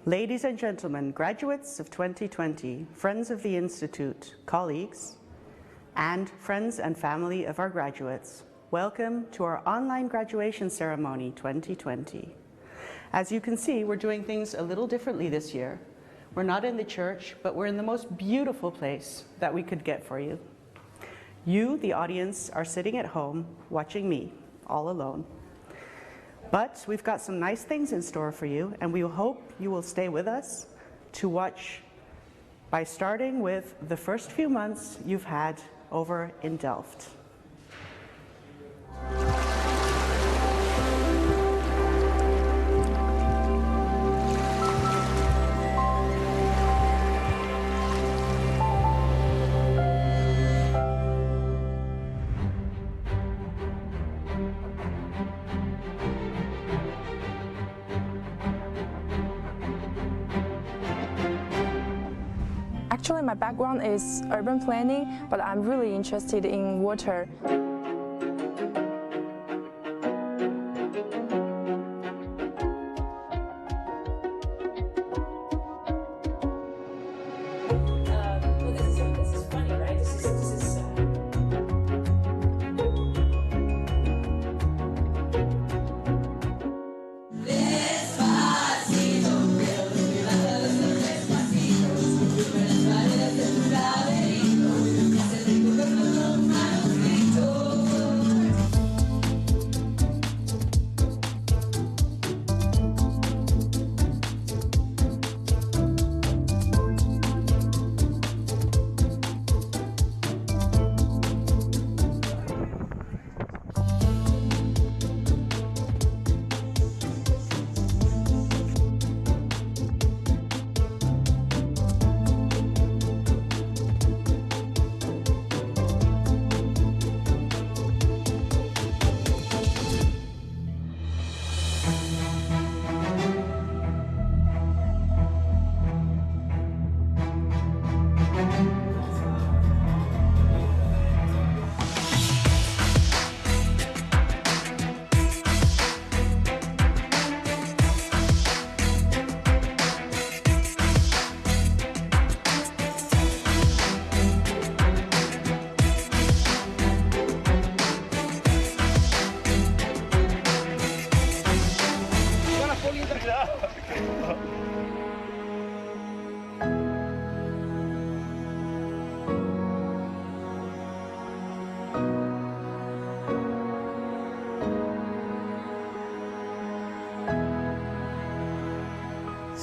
Ladies and gentlemen, graduates of 2020, friends of the Institute, colleagues, and friends and family of our graduates, welcome to our online graduation ceremony 2020. As you can see, we're doing things a little differently this year. We're not in the church, but we're in the most beautiful place that we could get for you. You, the audience, are sitting at home watching me, all alone. But we've got some nice things in store for you, and we hope you will stay with us to watch by starting with the first few months you've had over in Delft. Actually, my background is urban planning, but I'm really interested in water. This is funny, right? This is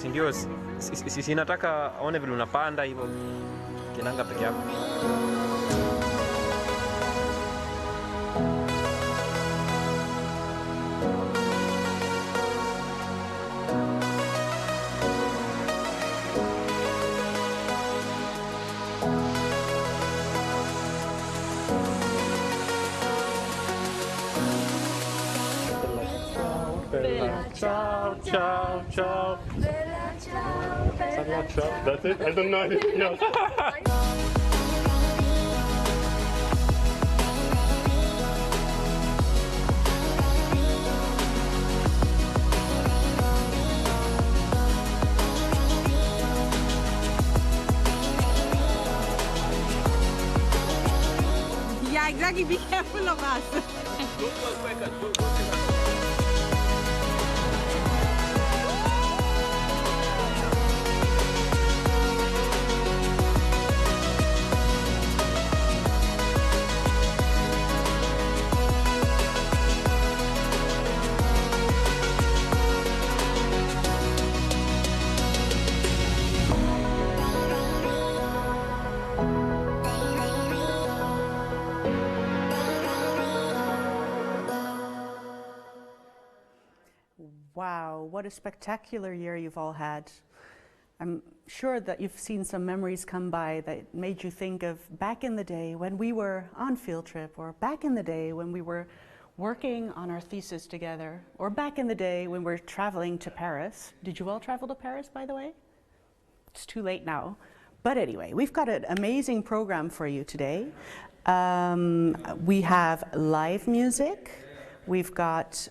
Si ndio, si nataka aone vile unapanda hivyo kinanga peke yako. Ciao, ciao, ciao. Ciao. That's it? I don't know anything else. Yeah, exactly. Be careful of us. Wow, what a spectacular year you've all had. I'm sure that you've seen some memories come by that made you think of back in the day when we were on field trip, or back in the day when we were working on our thesis together, or back in the day when we're traveling to Paris. Did you all travel to Paris, by the way? It's too late now. But anyway, we've got an amazing program for you today. We have live music. We've got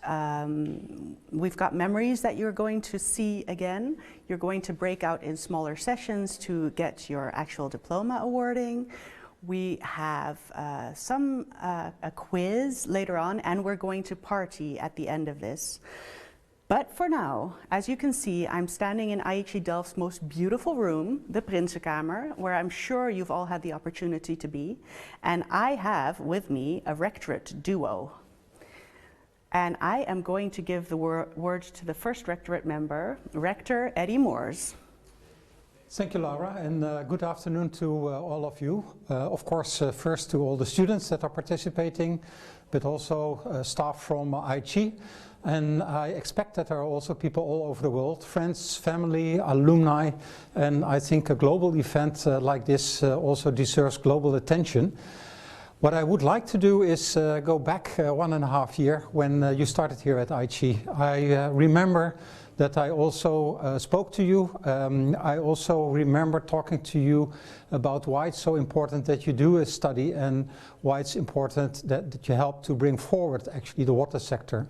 memories that you're going to see again. You're going to break out in smaller sessions to get your actual diploma awarding. We have a quiz later on, and we're going to party at the end of this. But for now, as you can see, I'm standing in IHE Delft's most beautiful room, the Prinsenkamer, where I'm sure you've all had the opportunity to be. And I have with me a rectorate duo. And I am going to give the word to the first rectorate member, Rector Eddie Moore. Thank you, Laura, and good afternoon to all of you. Of course, first to all the students that are participating, but also staff from IHE. And I expect that there are also people all over the world, friends, family, alumni, and I think a global event like this also deserves global attention. What I would like to do is go back 1.5 years when you started here at IHE. I remember that I also spoke to you. I also remember talking to you about why it's so important that you do a study and why it's important that you help to bring forward actually the water sector.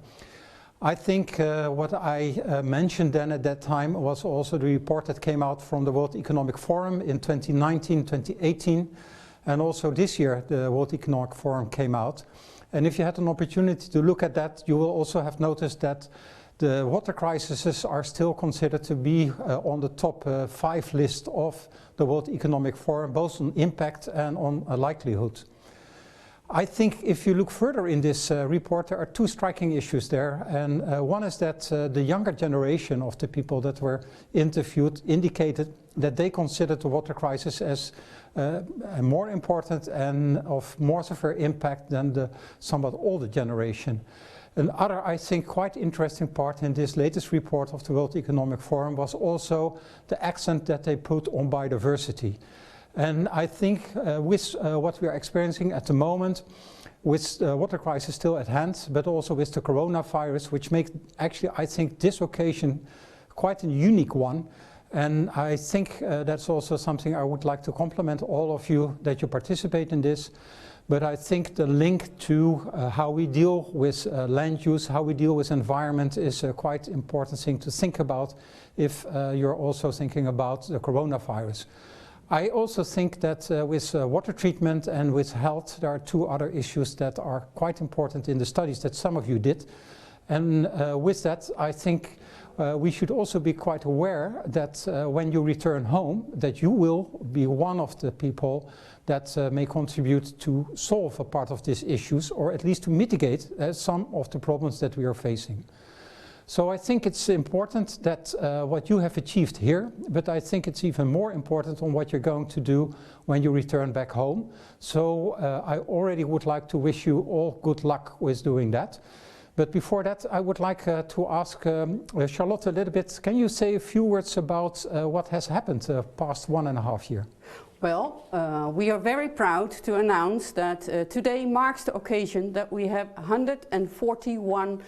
I think what I mentioned then at that time was also the report that came out from the World Economic Forum in 2019, 2018, and also this year the World Economic Forum came out. And if you had an opportunity to look at that, you will also have noticed that the water crises are still considered to be on the top 5 list of the World Economic Forum, both on impact and on likelihood. I think if you look further in this report, there are 2 striking issues there. And one is that the younger generation of the people that were interviewed indicated that they considered the water crisis as more important and of more severe impact than the somewhat older generation. Another, I think, quite interesting part in this latest report of the World Economic Forum was also the accent that they put on biodiversity. And I think with what we are experiencing at the moment, with the water crisis still at hand, but also with the coronavirus, which makes actually, I think, this occasion quite a unique one. And I think that's also something I would like to compliment all of you that you participate in this. But I think the link to how we deal with land use, how we deal with environment is a quite important thing to think about if you're also thinking about the coronavirus. I also think that with water treatment and with health, there are 2 other issues that are quite important in the studies that some of you did. And with that, I think we should also be quite aware that when you return home, that you will be one of the people that may contribute to solve a part of these issues, or at least to mitigate some of the problems that we are facing. So I think it's important that what you have achieved here, but I think it's even more important on what you're going to do when you return back home. So I already would like to wish you all good luck with doing that. But before that, I would like to ask Charlotte a little bit, can you say a few words about what has happened past 1.5 years? Well, we are very proud to announce that today marks the occasion that we have 141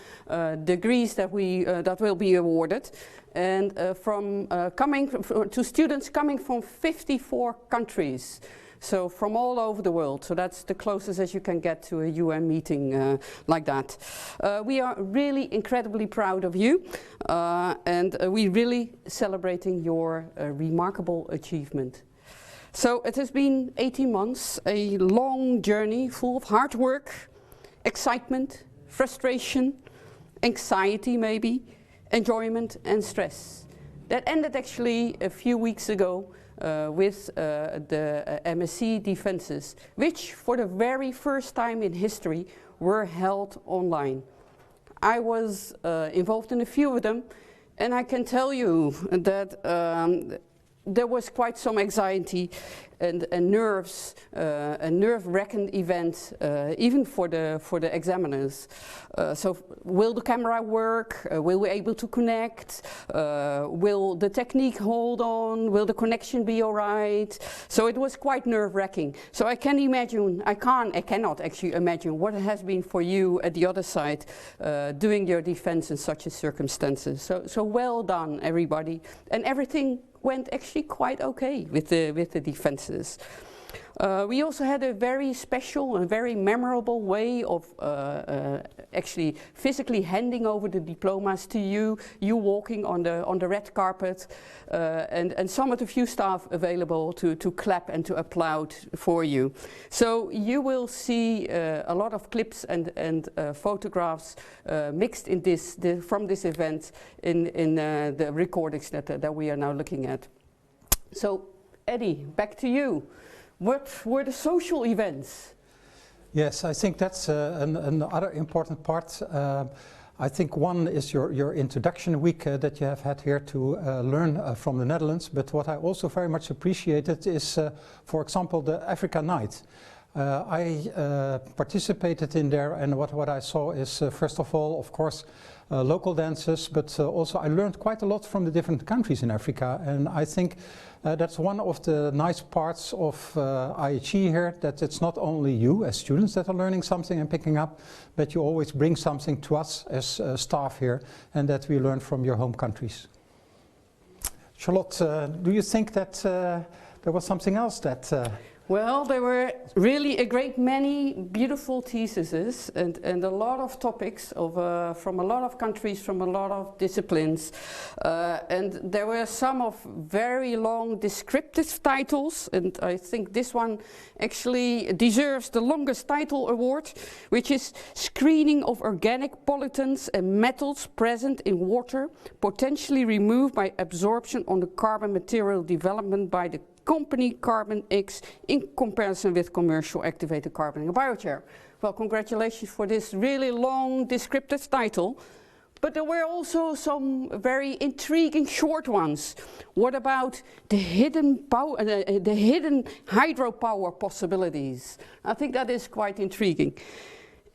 degrees that will be awarded, and to students coming from 54 countries. So from all over the world. So that's the closest as you can get to a UN meeting like that. We are really incredibly proud of you, and we're really celebrating your remarkable achievement. So it has been 18 months, a long journey full of hard work, excitement, frustration, anxiety maybe, enjoyment and stress. That ended actually a few weeks ago with the MSc defenses, which for the very first time in history were held online. I was involved in a few of them, and I can tell you that there was quite some anxiety and nerves, a nerve-wracking event, even for the examiners. So, will the camera work? Will we be able to connect? Will the technique hold on? Will the connection be all right? So it was quite nerve-wracking. So I can imagine, I cannot actually imagine what it has been for you at the other side, doing your defense in such a circumstances. So well done, everybody, and everything went actually quite okay with the defenses. We also had a very special and very memorable way of actually physically handing over the diplomas to you, you walking on the red carpet, and some of the few staff available to clap and to applaud for you. So you will see a lot of clips and photographs mixed in from this event in the recordings that we are now looking at. So Eddie, back to you. What were the social events? Yes, I think that's another important part. I think one is your introduction week that you have had here to learn from the Netherlands. But what I also very much appreciated is, for example, the Africa Night. I participated in there, and what I saw is, first of all, of course, local dances, but also I learned quite a lot from the different countries in Africa, and I think that's one of the nice parts of IHE here, that it's not only you as students that are learning something and picking up, but you always bring something to us as staff here, and that we learn from your home countries. Charlotte, do you think that there was something else that... Well, there were really a great many beautiful theses and a lot of topics of, from a lot of countries, from a lot of disciplines. And there were some of very long descriptive titles, and I think this one actually deserves the longest title award, which is Screening of Organic Pollutants and Metals Present in Water, Potentially Removed by Absorption on the Carbon Material Development by the Company Carbon X in comparison with commercial activated carbon in a biochar. Well, congratulations for this really long descriptive title. But there were also some very intriguing short ones. What about the hidden hydropower possibilities? I think that is quite intriguing.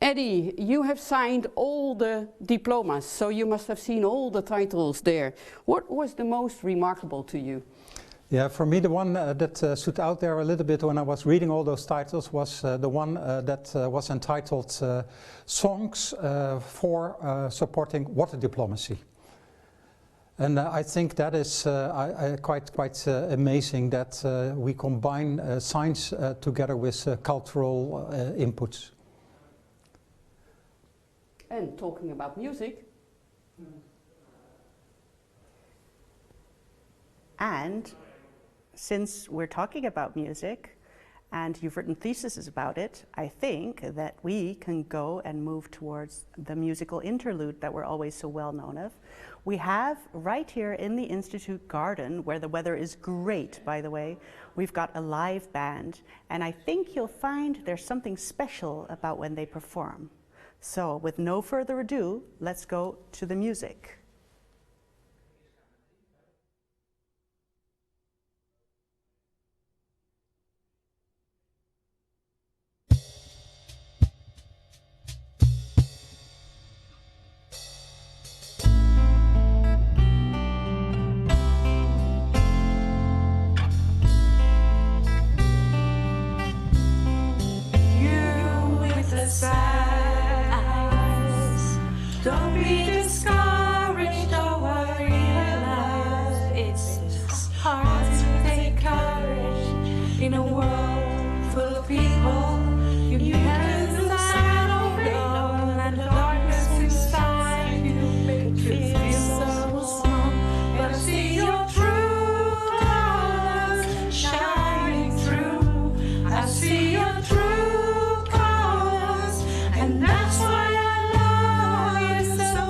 Eddie, you have signed all the diplomas, so you must have seen all the titles there. What was the most remarkable to you? Yeah, for me the one that stood out there a little bit when I was reading all those titles was the one that was entitled Songs for Supporting Water Diplomacy. And I think that is quite amazing that we combine science together with cultural inputs. And talking about music. And since we're talking about music and you've written theses about it, I think that we can go and move towards the musical interlude that we're always so well known of. We have right here in the Institute garden, where the weather is great, by the way, we've got a live band, and I think you'll find there's something special about when they perform. So with no further ado, let's go to the music. Don't be discouraged, though I realize it's just hard to take courage in a world full of people. You can stand alone, and the darkness inside you makes you feel so small. But I see your true colors shining through. I see your true colors, and that's why I love you. So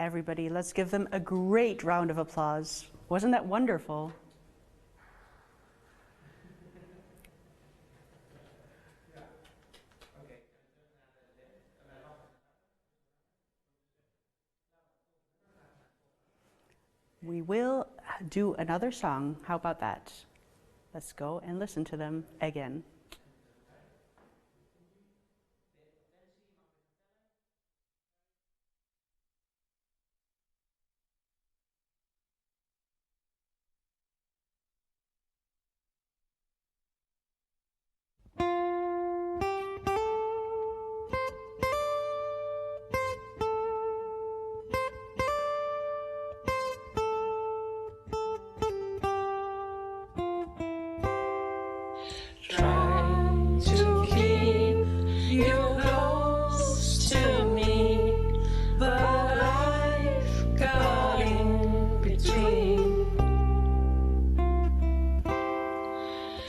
Everybody, let's give them a great round of applause. Wasn't that wonderful? We will do another song. How about that? Let's go and listen to them again. Try to keep you close to me, but life got in between.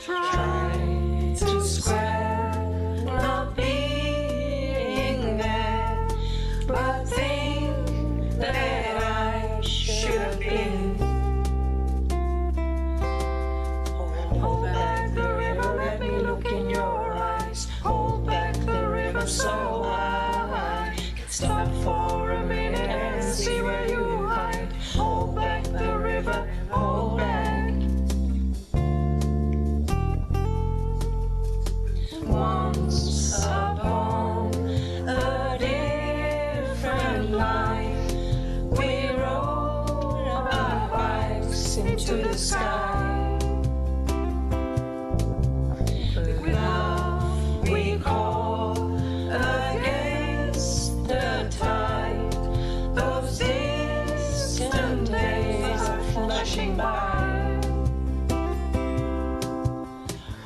Try to square not being there, but think that I should have been. Hold back the river, let me look in your eyes. Hold back the river so I can stop for a minute and see where you hide. Hold back the river, hold back. Once upon a different life, we rode our bikes into the sky. With love we call against the tide. Those distant days are flashing by.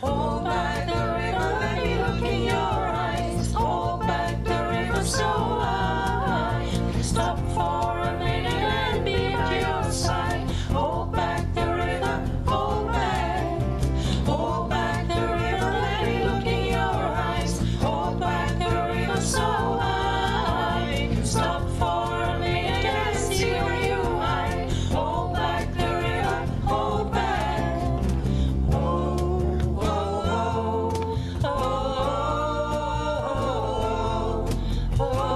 Hold back the river, let me look in your eyes. Hold back the river so I can stop for a minute and be at your side. Hold back the river, hold back. Hold back the river, let me look in your eyes. Hold back the river so I can stop for a minute and see where you hide. Hold back the river, hold back. Oh, oh, oh, oh, oh, oh.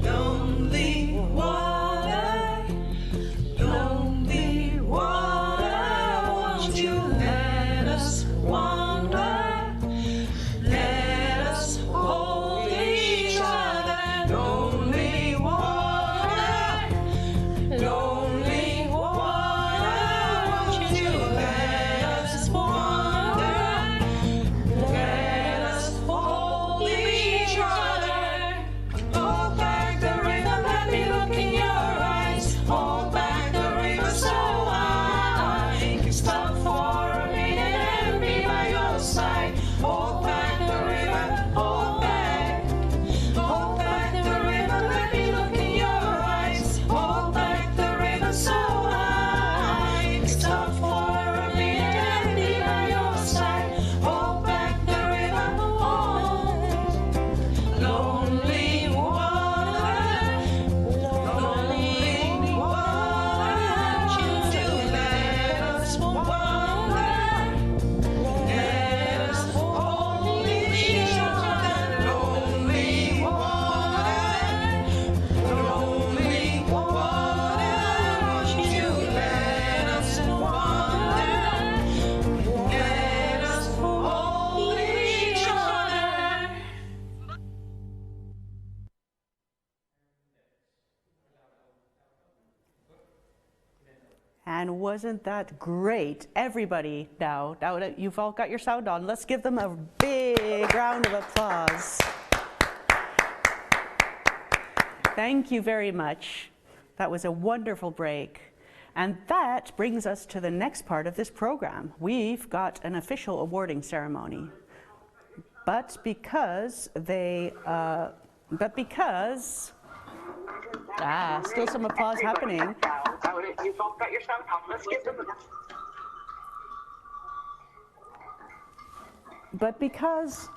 Lonely water, lonely water, won't you let us wander? Let us hold each other. Lonely water, lonely water, won't you let us wander? Let us hold each other. Hold back the river, let me look in your eyes. Hold back the river so I can stop for a minute and be by your side. Hold back the river, hold back. Hold back the river, let me look in your eyes. Hold back the river so I can stop for a minute and be by your side. Hold back the river, hold. Lonely water, lonely water, won't you let us wander? Let us hold each other. Lonely water, lonely water, won't you let us wander? Let us hold each other. And wasn't that great? Everybody, now that you've all got your sound on, let's give them a big round of applause. Thank you very much. That was a wonderful break. And that brings us to the next part of this program. We've got an official awarding ceremony. But because still some applause happening. You've all got your sound on. Let's give them But because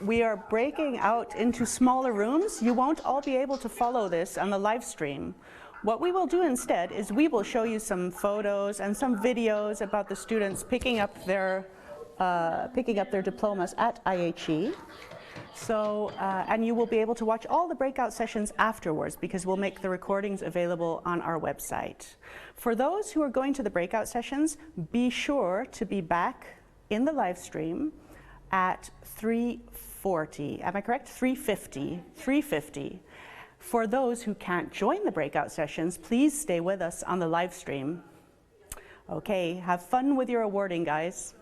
we are breaking out into smaller rooms, you won't all be able to follow this on the live stream. What we will do instead is we will show you some photos and some videos about the students picking up their diplomas at IHE. So, and you will be able to watch all the breakout sessions afterwards because we'll make the recordings available on our website. For those who are going to the breakout sessions, be sure to be back in the live stream at 3:40. Am I correct? 3:50. 3:50. For those who can't join the breakout sessions, please stay with us on the live stream. Okay, have fun with your awarding, guys.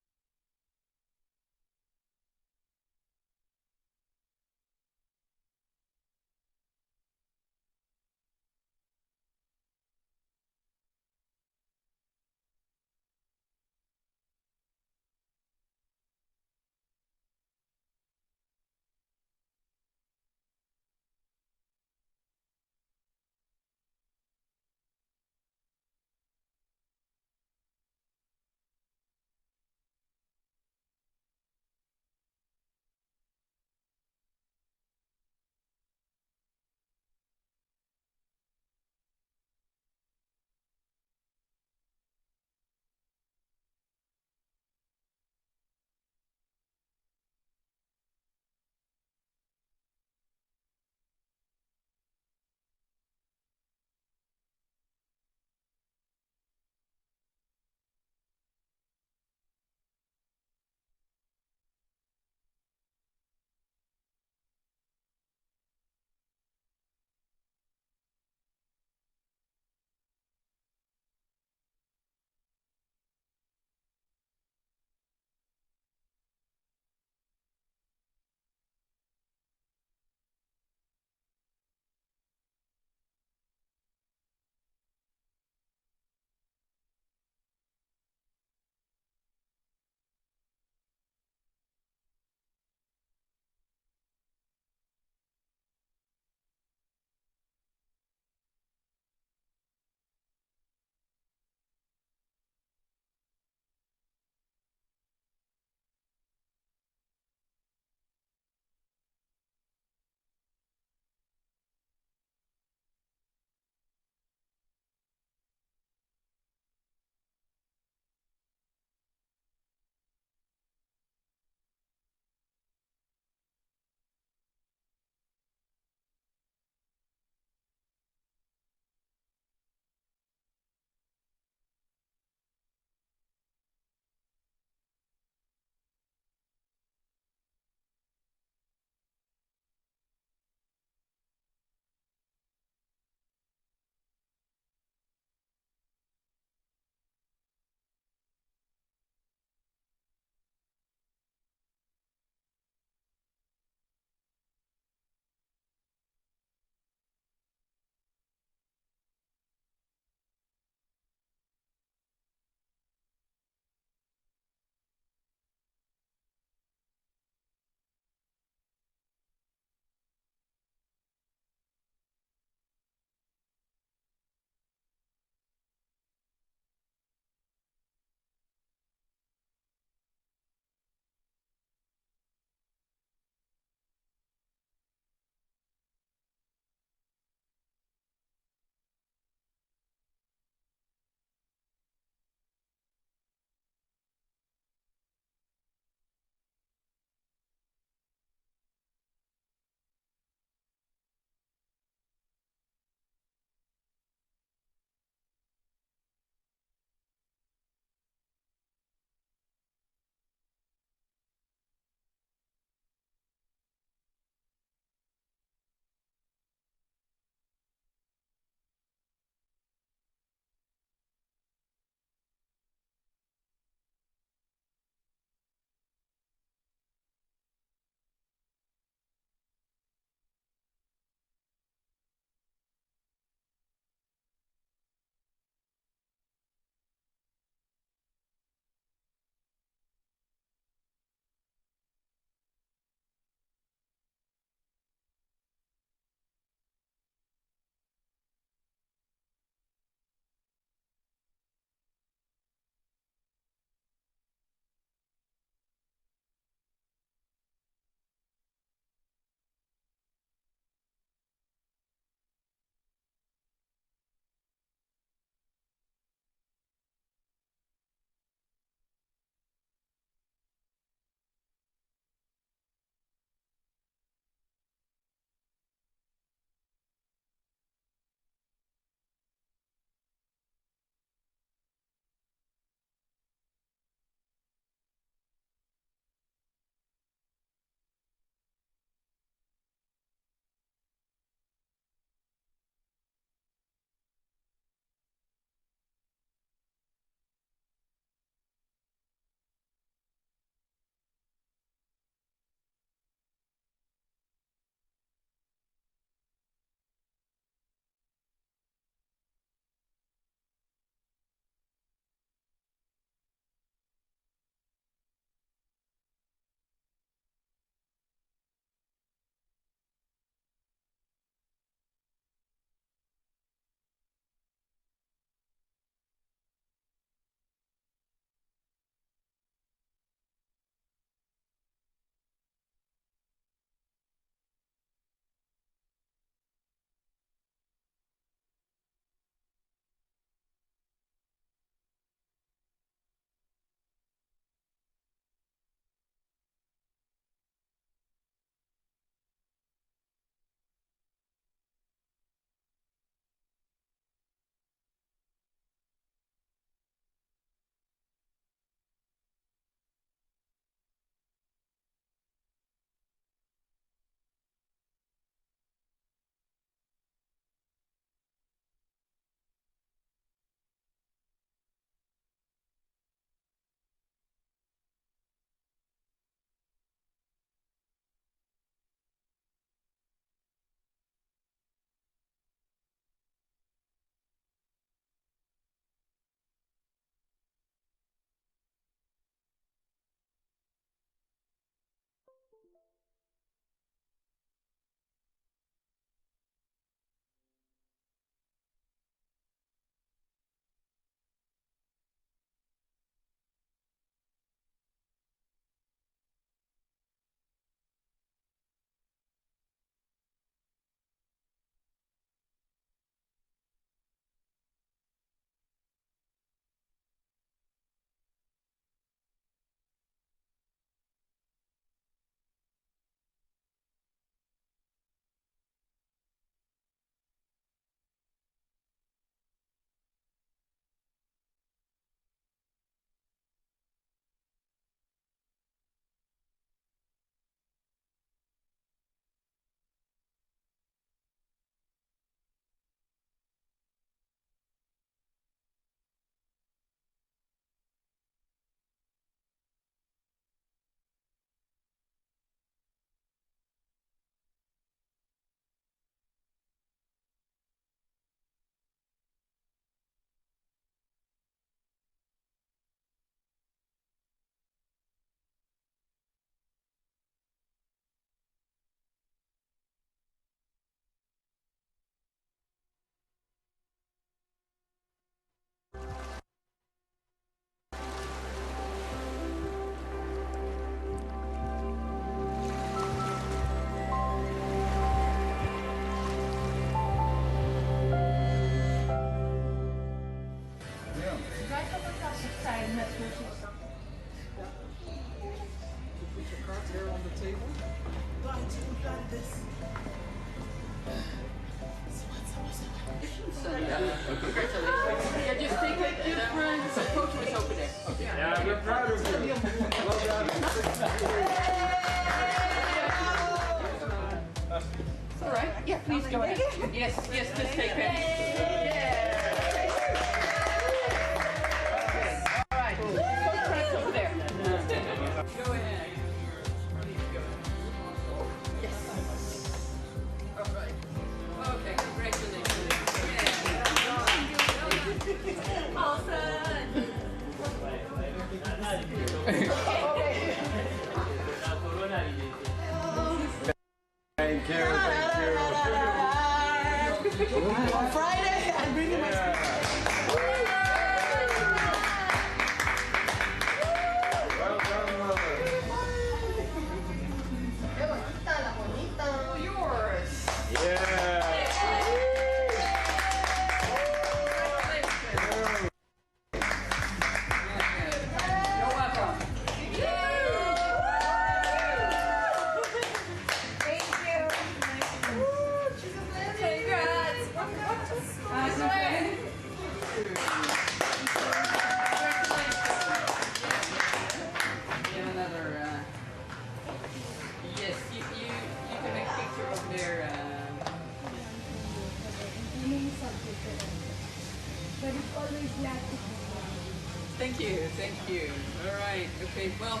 Thank you, thank you. All right, okay. Well,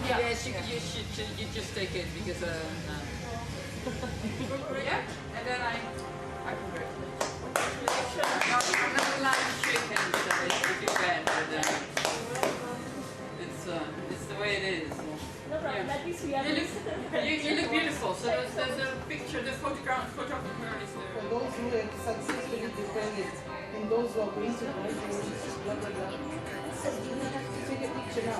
yes, you should. You just take it because yeah, and then I congratulate you. I'm not allowed to shake hands, so it's too bad, but it's the way it is. Yeah. You look beautiful. So there's a picture. The photographer is there. For those who have successfully defended and those who are going to write blah blah blah. Take a picture now.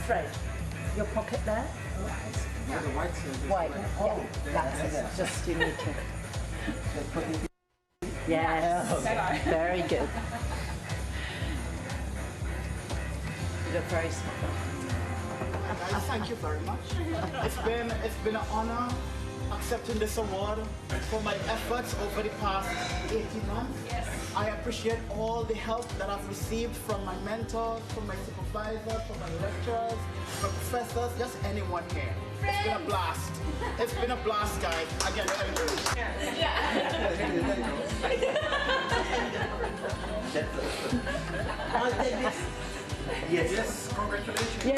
Fred, your pocket there? White. Oh, that's just you need to. Yes, very good. You look very smart. Thank you very much. It's been an honor accepting this award for my efforts over the past 18 months. Yes. I appreciate all the help that I've received from my mentors, from my supervisors, from my lecturers, from professors, just anyone here. It's been a blast. It's been a blast, guys. Again, thank you. Yes. Yes, congratulations. Yay!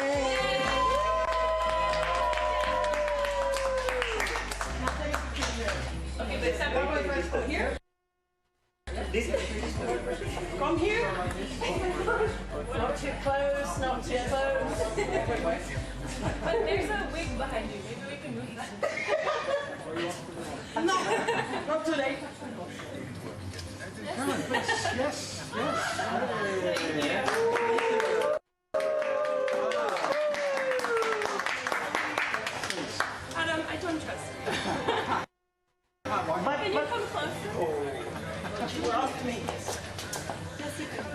Okay, let's have one here. Come here. Not too close, not too close. But there's a wig behind you. Maybe we can move that. No, not today. Yes. Adam, I don't trust you. Can you come closer? You were after me. Yes, you can.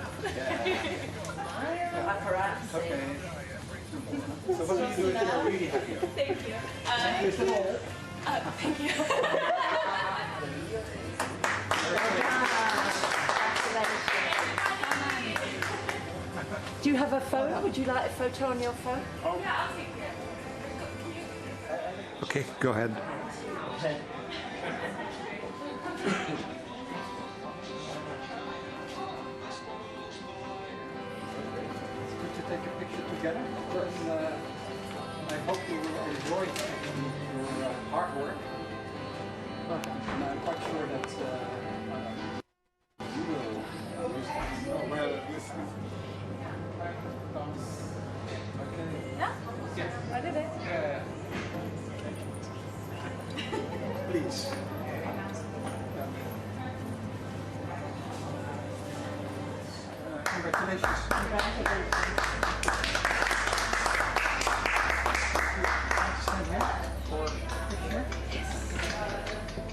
Apparatus. Okay. So what do you do if you're really happy? Thank you. Thank you. Do you have a phone? Would you like a photo on your phone? Yeah, I'll take it. Okay, go ahead. Take a picture together. And, I hope you will enjoy your hard work. And I'm quite sure that you will use that. Well, this is... Okay. Yeah? Yes. I did it. Yeah. Please. Congratulations. Stand here for a picture.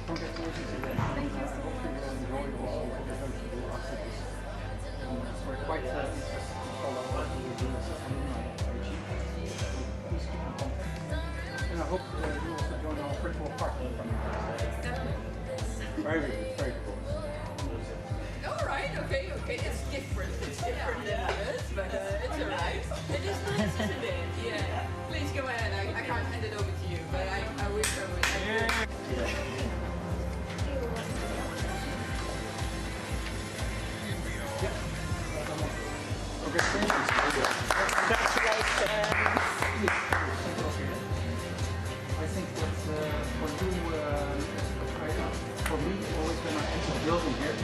Congratulations again. Thank you. I hope you will enjoy also what you're going to do after this. We're quite interested to follow what you will do as alumni of IHE. Please keep in contact. And I hope you also join our virtual party. Very good, very cool. All right, okay. It's different than others, but it's all right. It is nice, isn't it? Yeah. Please go ahead. I can't hand it over to you, but I wish I would. I think that for you, for me, always when I enter the building here,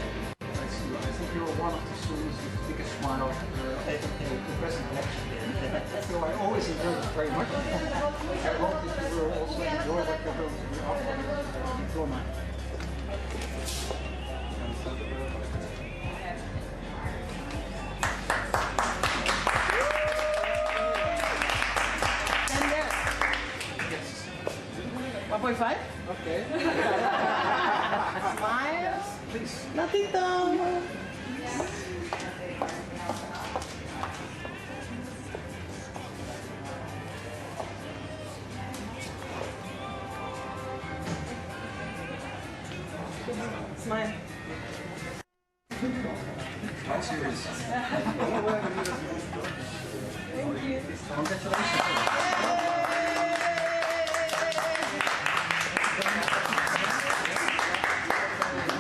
I think you're one of the students with the biggest smile of the present lecture. So I always enjoy it very much. I hope that you will also enjoy what you're going to do after the diploma. 2.5? Okay. Smile. Please. Latito. Smile. How serious? Thank you.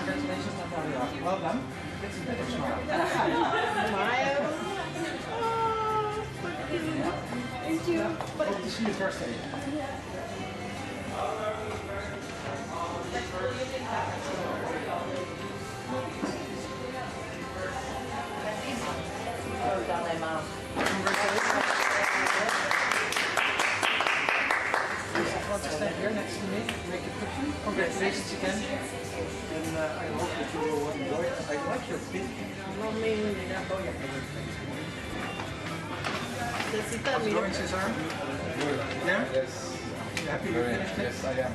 Congratulations, Natalia. Well done. Let's see better smile. Smile. Oh, thank you. Hope to see you Thursday. Well done, Emma. Want to stand here next to me, make a picture. Congratulations again. And I hope that you will enjoy it. I like your pin. How's it going, Cesar? Yeah? Yes. You happy you finished it? Yes, I am.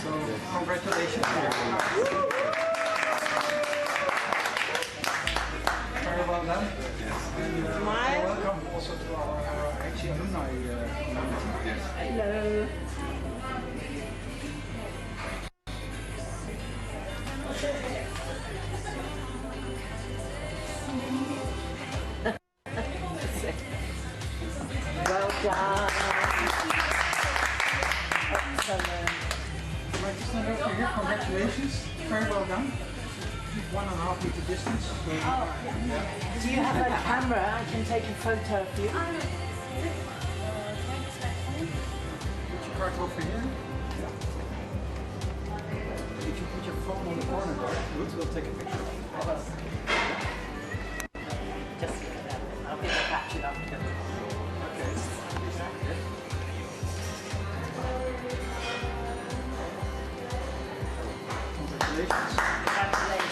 So, congratulations. Very well done. And welcome also to our IHE Alumni community. Hello. Well done. Excellent. I'd like to stand over here. Congratulations. Very well done. 1.5 meter distance. So, Do you have a camera? I can take a photo of you. Put your card over here. If you put your phone on the corner there, we'll take a picture. Just I'll get the caption after. Okay. Congratulations. Congratulations.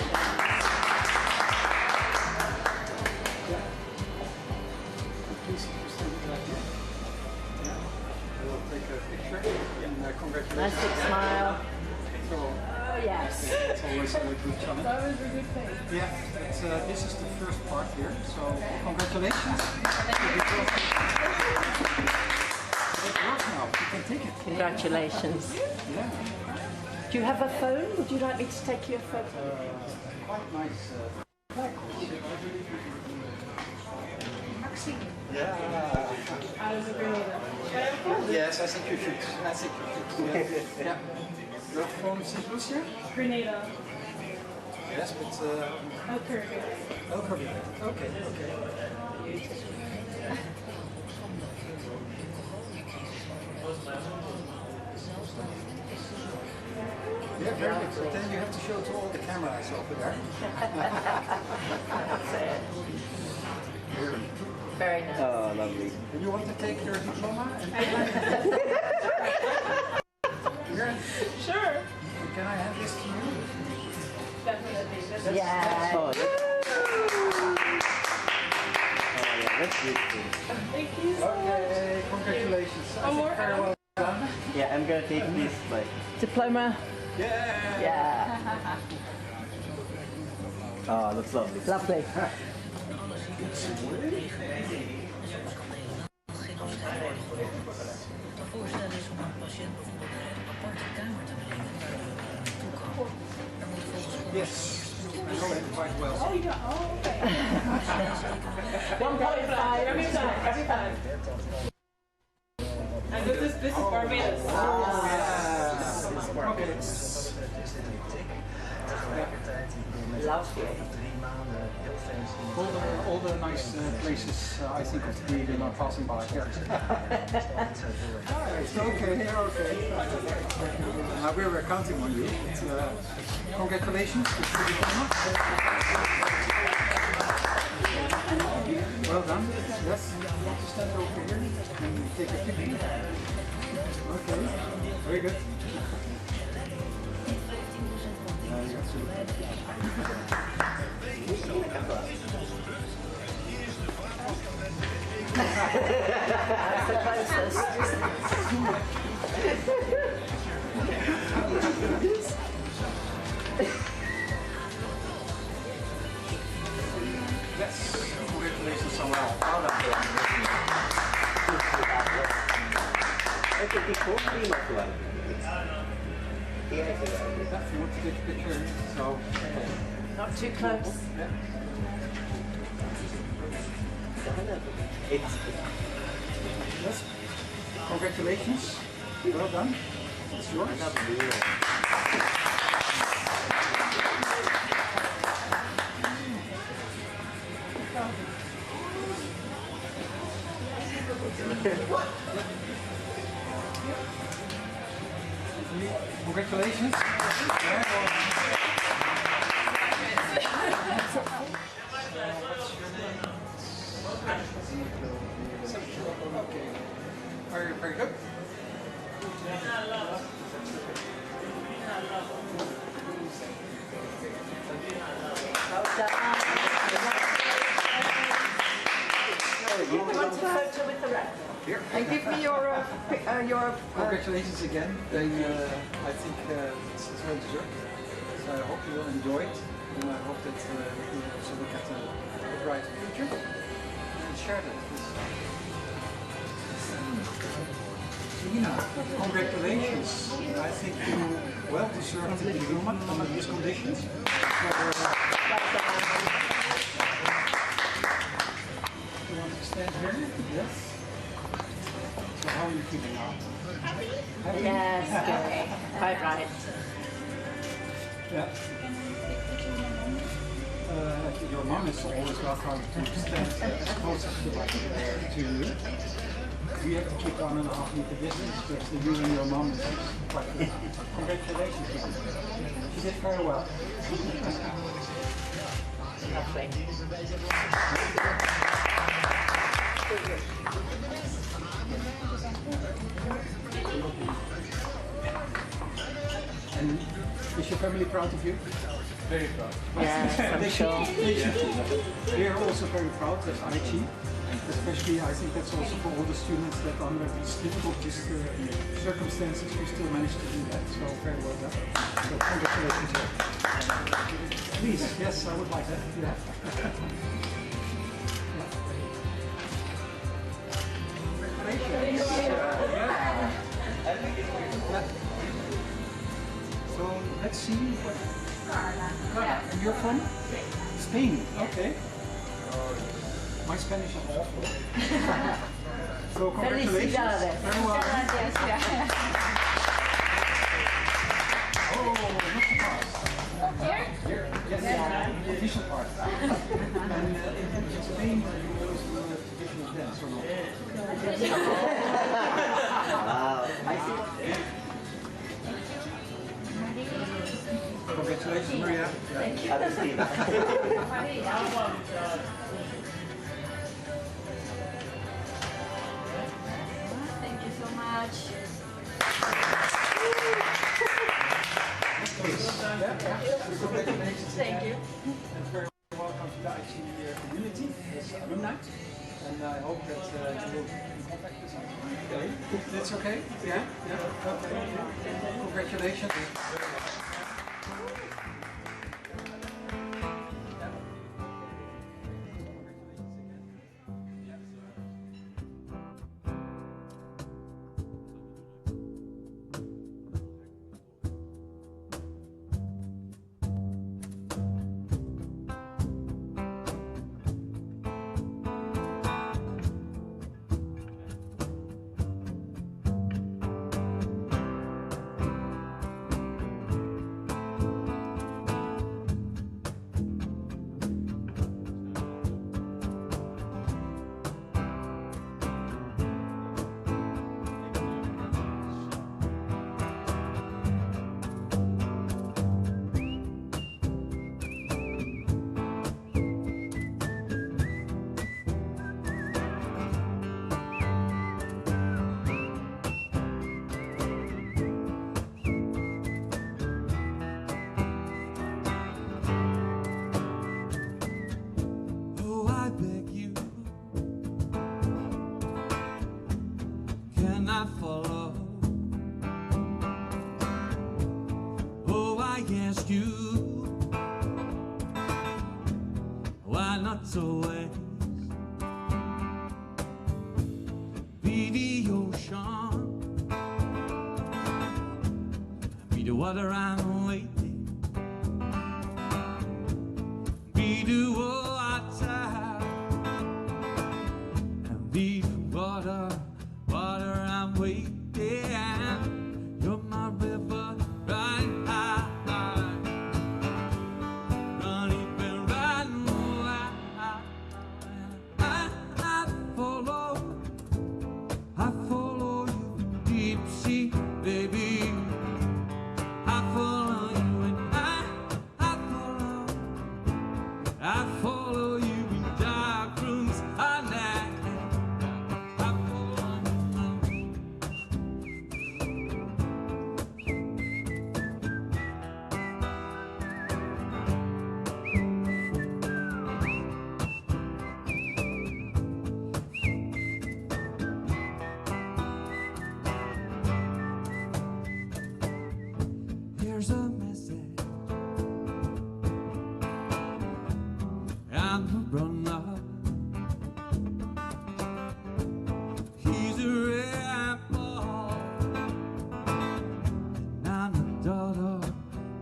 Please stand right here. Yeah. We'll take a picture and congratulations. Nice big smile. So, Oh, yes. it's always a good challenge. That was a good thing. Yeah, this is the first part here, so congratulations. It works now, you can take it. Congratulations. Yeah. Do you have a phone? Would you like me to take you a photo? Quite nice. Yeah. I was a Grenada. Yes, I think you should. I think you should. Yeah. You're from St. Lucia? Grenada. Yes, but Oh, Caribbean. El Caribbean. Okay, okay. Yeah, very good. But then you have to show to all the cameras over there. That's it. Very nice. Oh, lovely. And you want to take your diploma? Here? Sure. Can I have this to you? Definitely. Yeah. Oh, yeah, that's beautiful. Thank you so Okay, congratulations. One more. Very well done. Yeah, I'm gonna take this, but Diploma. Yeah. Yeah. oh, looks lovely. Lovely. Yes. Going quite well. Oh, yeah. Oh, okay. 1.5 every time. Every time. And this is Barbados. Oh, yes. Okay. Lovely. All the nice places I think of being are passing by here. It's okay, you're okay. We were counting on you. Congratulations. Well done. Yes. You want to stand over here and take a picture? Okay. Very good. That's the closest. Yes, congratulations, Samuel. Well done. If you want to take a picture, so. Not too close. Yeah. Yes. Congratulations. Well done. It's yours. Congratulations. Okay. Very good. You want a photo with the rector? Here. And give me your Congratulations again. Then I think it's well deserved. So I hope you will enjoy it, and I hope that you will also look at the bright future and share that with Ina, congratulations. I think you well deserved the diploma under these conditions. You want to stand here? Yes. So how are you feeling now? Happy? Yes, good. Quite right. Yeah. Your mom is always welcome to stand as close as you like to you. We have to keep 1.5 meter distance, but you and your mom is quite good. Congratulations. She did very well. And is your family proud of you? Very proud. Yes, I'm sure. We are also very proud as IHE. Especially, I think that's also for all the students that under these difficult circumstances, we still managed to do that. So very well done. So congratulations. Please, yes, I would like that. Yeah. So let's see. And you're from Spain? Okay. My Spanish is awful. So congratulations. Very well. Oh, not too fast. Here? Yes, the official part. And in Spain, you always do the traditional dance, or not? Wow, I see. Congratulations, Maria. Thank you. Thank you so much. Congratulations. Thank you. And very welcome to the IHE community as alumni. And I hope that you will be in contact with us. Okay. That's okay? Yeah? Yeah? Okay. Congratulations. try not to waste. Be the ocean, be the water I'm waiting, be the water, and be the water, water I'm waiting. You're my river, running high, running and running wide. I follow you, deep sea, baby. I follow you and I follow you in dark rooms at night. Here's a message. I'm a runner. He's a rebel. And I'm a daughter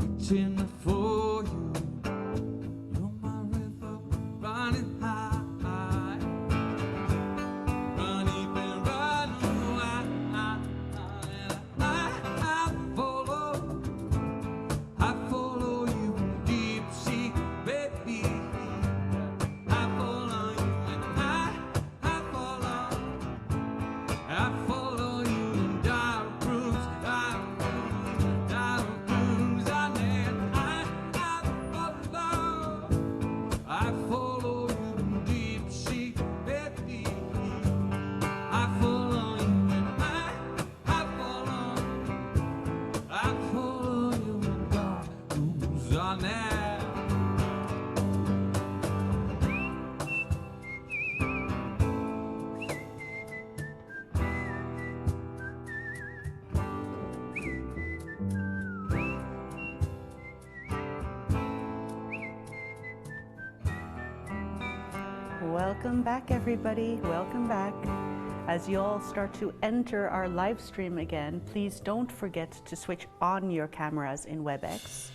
reaching for you. You're my river running high, running and running wide. I follow you deep sea, baby. I follow you and I follow you in dark rooms, I follow you deep sea, baby. I follow you and I follow you in dark rooms, I never. Welcome back, everybody. Welcome back. As you all start to enter our live stream again, please don't forget to switch on your cameras in WebEx.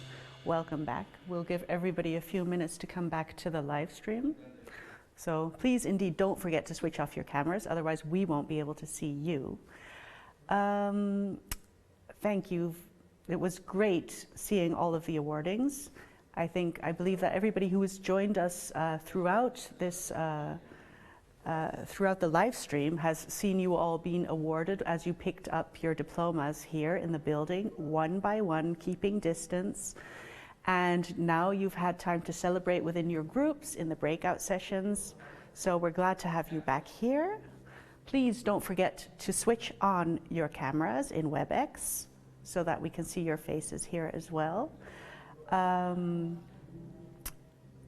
Welcome back. We'll give everybody a few minutes to come back to the live stream. So please, indeed, don't forget to switch off your cameras, otherwise we won't be able to see you. Thank you. It was great seeing all of the awardings. I believe that everybody who has joined us throughout this, throughout the live stream has seen you all being awarded as you picked up your diplomas here in the building, one by one, keeping distance. And now you've had time to celebrate within your groups in the breakout sessions. So we're glad to have you back here. Please don't forget to switch on your cameras in WebEx so that we can see your faces here as well.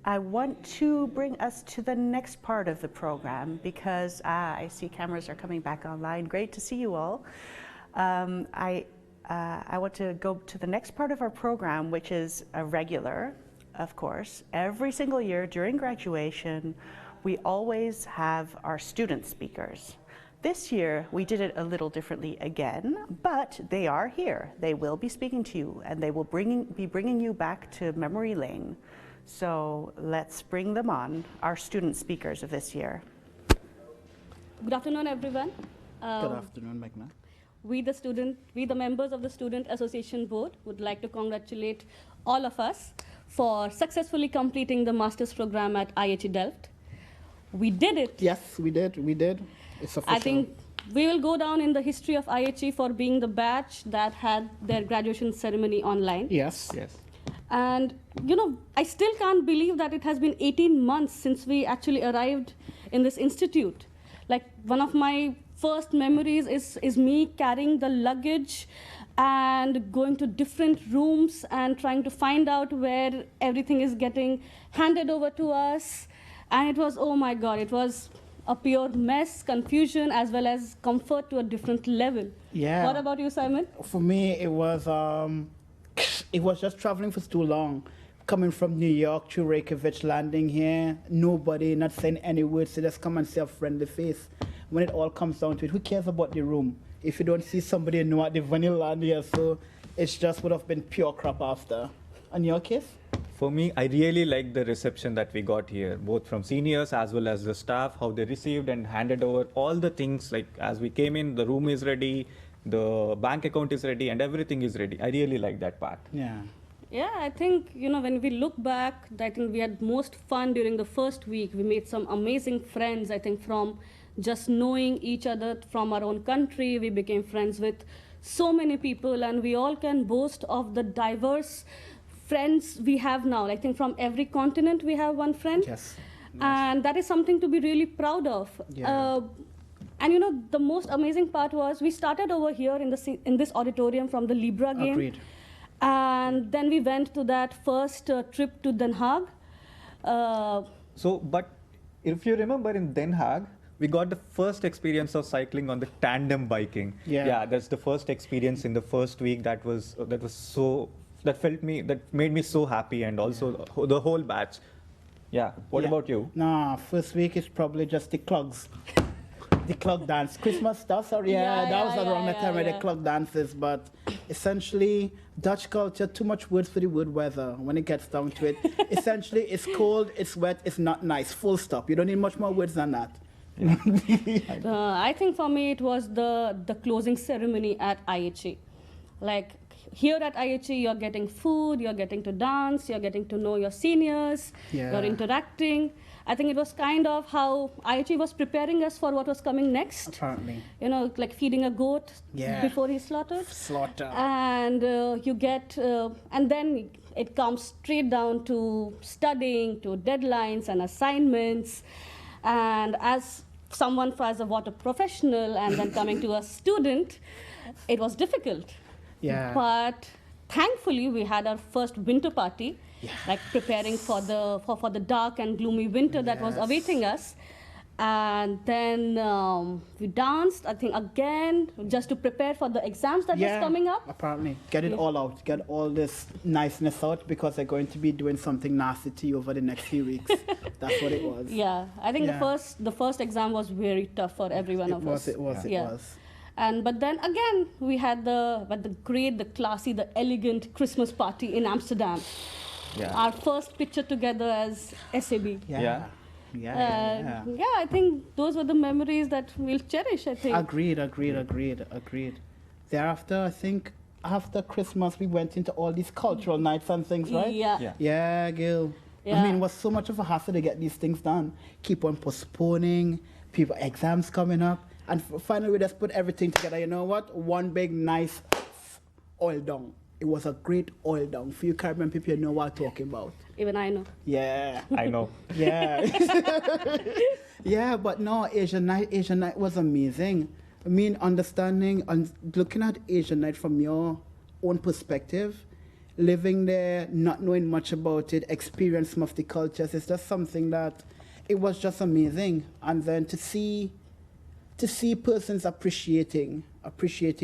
I want to bring us to the next part of the program because I see cameras are coming back online. Great to see you all. I want to go to the next part of our program, which is a regular, of course. Every single year during graduation, we always have our student speakers. This year, we did it a little differently again, but they are here. They will be speaking to you, and they will be bringing you back to memory lane. So let's bring them on, our student speakers of this year. Good afternoon, everyone. Good afternoon, Magna. We, the members of the Student Association Board, would like to congratulate all of us for successfully completing the master's program at IHE Delft. We did it. Yes, we did. It's official. I think we will go down in the history of IHE for being the batch that had their graduation ceremony online. Yes. And, you know, I still can't believe that it has been 18 months since we actually arrived in this institute. Like, one of my first memories is me carrying the luggage and going to different rooms and trying to find out where everything is getting handed over to us. And it was, oh my God, it was a pure mess, confusion, as well as comfort to a different level. Yeah. What about you, Simon? For me, it was just traveling for too long. coming from New York to Reykjavik, landing here, nobody, not saying any words, so just come and see a friendly face. When it all comes down to it, who cares about the room? If you don't see somebody you know at the vanilla land here, so it's just would have been pure crap after. In your case? For me, I really like the reception that we got here, both from seniors as well as the staff, how they received and handed over all the things. Like as we came in, the room is ready, the bank account is ready, and everything is ready. I really like that part. Yeah. Yeah, I think, when we look back, I think we had most fun during the first week. We made some amazing friends, I think, from just knowing each other from our own country. We became friends with so many people, and we all can boast of the diverse friends we have now. I think from every continent we have one friend. Yes. And that is something to be really proud of. Yeah. And the most amazing part was we started over here in this auditorium from the Libra game. Agreed. And then we went to that first trip to Den Haag. But if you remember in Den Haag, we got the first experience of cycling on the tandem biking. Yeah. That's the first experience in the first week that made me so happy, and also the whole batch. Yeah. What about you? Nah, first week is probably just the clogs. The clog dance. Christmas stuff, sorry. That was around the time where the clog dances, but essentially Dutch culture, too much words for the word weather when it gets down to it. Essentially, it's cold, it's wet, it's not nice. Full stop. You don't need much more words than that. I think for me it was the closing ceremony at IHE. Like here at IHE, you're getting food, you're getting to dance, you're getting to know your seniors, you're interacting. I think it was kind of how IHE was preparing us for what was coming next. Apparently. Like feeding a goat before he's slaughtered. And you get, and then it comes straight down to studying, to deadlines and assignments. And as someone as a water professional and then coming to a student, it was difficult. Yeah. But thankfully, we had our first winter party, like preparing for the dark and gloomy winter that was awaiting us. And then we danced, I think, again, just to prepare for the exams that was coming up. Apparently. Get it all out. Get all this niceness out, because they're going to be doing something nasty to you over the next few weeks. That's what it was. Yeah, I think the first exam was very tough for every one of us. It was. But then again, we had the great, the classy, the elegant Christmas party in Amsterdam. Yeah. Our first picture together as SAB. Yeah, I think those were the memories that we'll cherish, I think. Agreed. Thereafter, I think, after Christmas, we went into all these cultural nights and things, right? Yeah, Gil. Yeah. I mean, it was so much of a hassle to get these things done. Keep on postponing, people, exams coming up. And finally, we just put everything together. You know what? One big, nice oil down. It was a great oil down. For you Caribbean people, you know what I'm talking about. Even I know. Yeah. I know. Yeah. Yeah, but no, Asian night was amazing. I mean, understanding and looking at Asian night from your own perspective, living there, not knowing much about it, experience some of the cultures, it's just something that it was just amazing. And then to see persons appreciating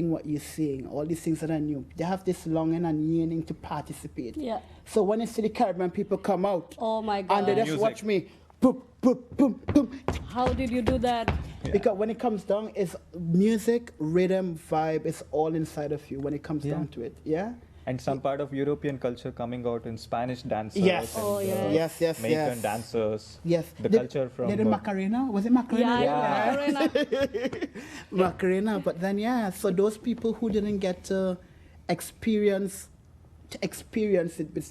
what you're seeing, all these things that are new. They have this longing and yearning to participate. Yeah. So when you see the Caribbean people come out, oh my God, and they just watch me, boom, boom, boom, boom. How did you do that? Yeah. Because when it comes down, it's music, rhythm, vibe, it's all inside of you when it comes down to it. Yeah. And some part of European culture coming out in Spanish dancers. Yes. And, yes. Mexican dancers. Yes. The culture from... The Macarena? Was it Macarena? Yeah. Macarena. Macarena. But then, so those people who didn't get to experience it, but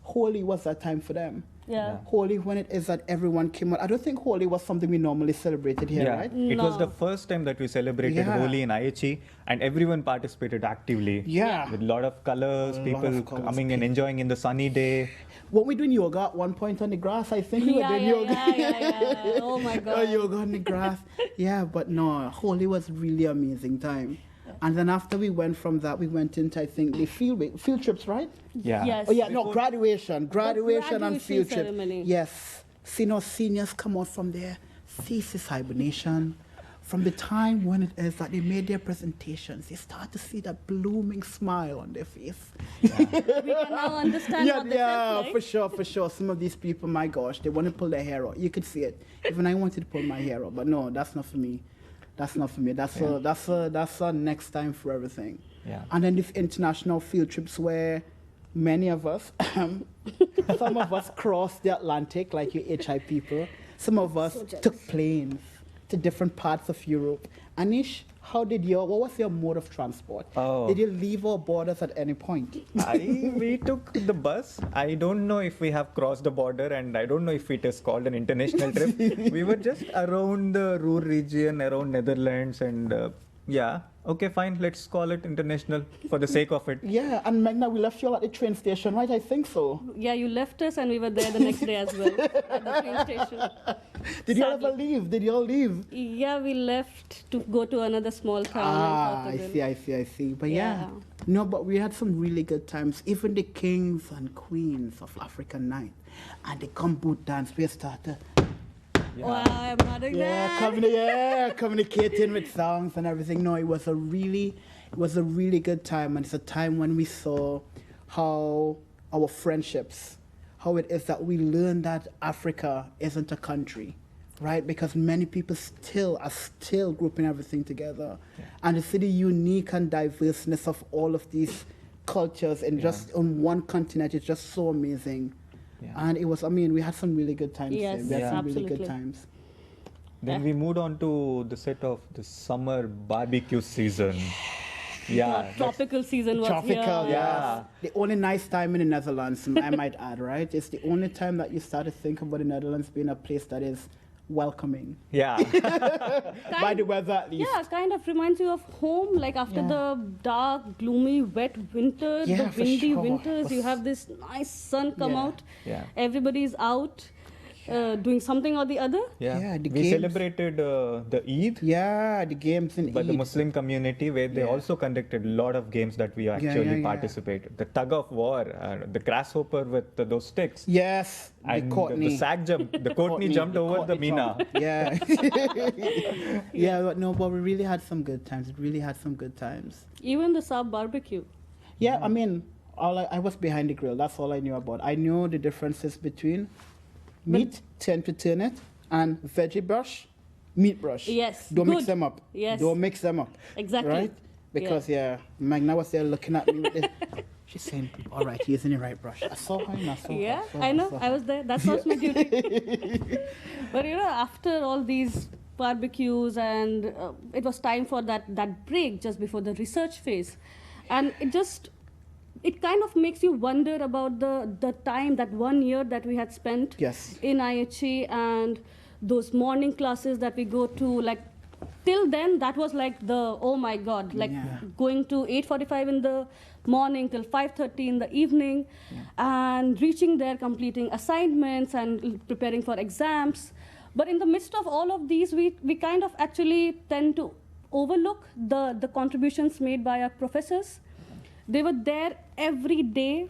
Holi was that time for them. Yeah. Holi, when it is that everyone came out. I don't think Holi was something we normally celebrated here, right? It was the first time that we celebrated Holi in IHE, and everyone participated actively. Yeah. With a lot of colors, people coming and enjoying in the sunny day. What we doing yoga at one point on the grass? I think we were doing yoga. Yeah. Oh my God. Yoga on the grass. Yeah, but no, Holi was really amazing time. And then after we went from that, we went into, I think, the field trips, right? Yeah. Yes. Oh yeah, no, graduation and field trip. Ceremony. Yes. See, no seniors come out from there, thesis hibernation, from the time when it is that they made their presentations, you start to see that blooming smile on their face. We can now understand what they felt like. For sure. Some of these people, my gosh, they want to pull their hair out. You could see it. Even I wanted to pull my hair out, but no, that's not for me. That's not for me. That's a next time for everything. Yeah. And then these international field trips where many of us, some of us crossed the Atlantic, like you HI people. Some of us took planes to different parts of Europe. Anish, what was your mode of transport? Oh. Did you leave our borders at any point? We took the bus. I don't know if we have crossed the border, and I don't know if it is called an international trip. We were just around the Ruhr region, around Netherlands, and yeah. Okay, fine. Let's call it international for the sake of it. Yeah, and Magna, we left you all at the train station, right? I think so. Yeah, you left us and we were there the next day as well at the train station. Did you ever leave? Did you all leave? Yeah, we left to go to another small town. I see. But yeah. No, but we had some really good times. Even the kings and queens of African night. And the gumboot dance, we started. Yeah. Wow, I'm not doing that. Communicating with songs and everything. No, it was a really good time, and it's a time when we saw how our friendships, how it is that we learned that Africa isn't a country, right? Because many people are still grouping everything together, and to see the unique and diverseness of all of these cultures in just on one continent is just so amazing. Yeah. And it was, we had some really good times. Yes, we had some really good times. Then we moved on to the set of the summer barbecue season. Yeah. Tropical season was tropical, here. Yeah. The only nice time in the Netherlands, I might add, right? It's the only time that you start to think about the Netherlands being a place that is welcoming. Yeah. By the weather, at least. Yeah, kind of reminds you of home, like after the dark, gloomy, wet winters, the windy winters, you have this nice sun come out. Yeah. Everybody's out doing something or the other. Yeah, we celebrated the Eid. Yeah, the games in by Eid. the Muslim community, where they also conducted a lot of games that we actually participated. The tug of war, the grasshopper with those sticks. Yes, and the sack jump. The Courtney jumped over the Mina. Yeah. But we really had some good times. Even the Saab barbecue. Yeah, I was behind the grill. That's all I knew about. I knew the differences between meat, tend to turn it, and veggie brush, meat brush. Yes. Don't mix them up. Yes. Don't mix them up. Exactly. Right? Because Magna was there looking at me with it. She's saying, all right, using the right brush. I saw her. I know. I was there. That was my duty. But after all these barbecues, and it was time for that break just before the research phase, and it kind of makes you wonder about the time, that 1 year that we had spent in IHE, and those morning classes that we go to. Like till then, that was like oh my God, going to 8:45 in the morning till 5:30 in the evening, and reaching there, completing assignments and preparing for exams. But in the midst of all of these, we kind of actually tend to overlook the contributions made by our professors. They were there every day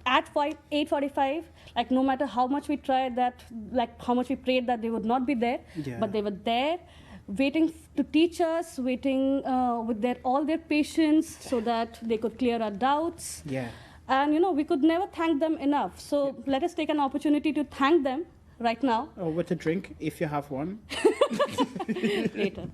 at 8:45. Like no matter how much we tried that, like how much we prayed that they would not be there, but they were there, waiting to teach us, waiting with all their patience so that they could clear our doubts. Yeah. And we could never thank them enough. So let us take an opportunity to thank them right now. Oh, with a drink, if you have one. Later,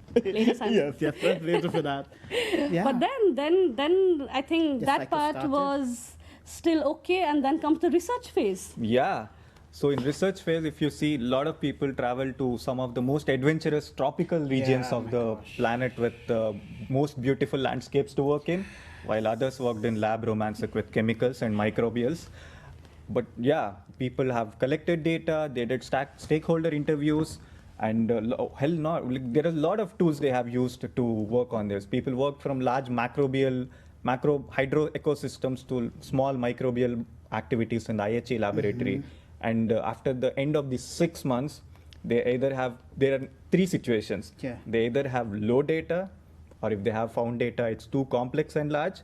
Sunday. Yes, later for that. Yeah. But then I think that part was still okay, and then comes the research phase. Yeah. So in research phase, if you see, a lot of people travel to some of the most adventurous tropical regions of the planet with the most beautiful landscapes to work in, while others worked in lab romantic with chemicals and microbials. But people have collected data, they did stakeholder interviews, and there are a lot of tools they have used to work on this. People work from large macro hydro ecosystems to small microbial activities in the IHE laboratory. And after the end of these 6 months, there are three situations. They either have low data, or if they have found data, it's too complex and large,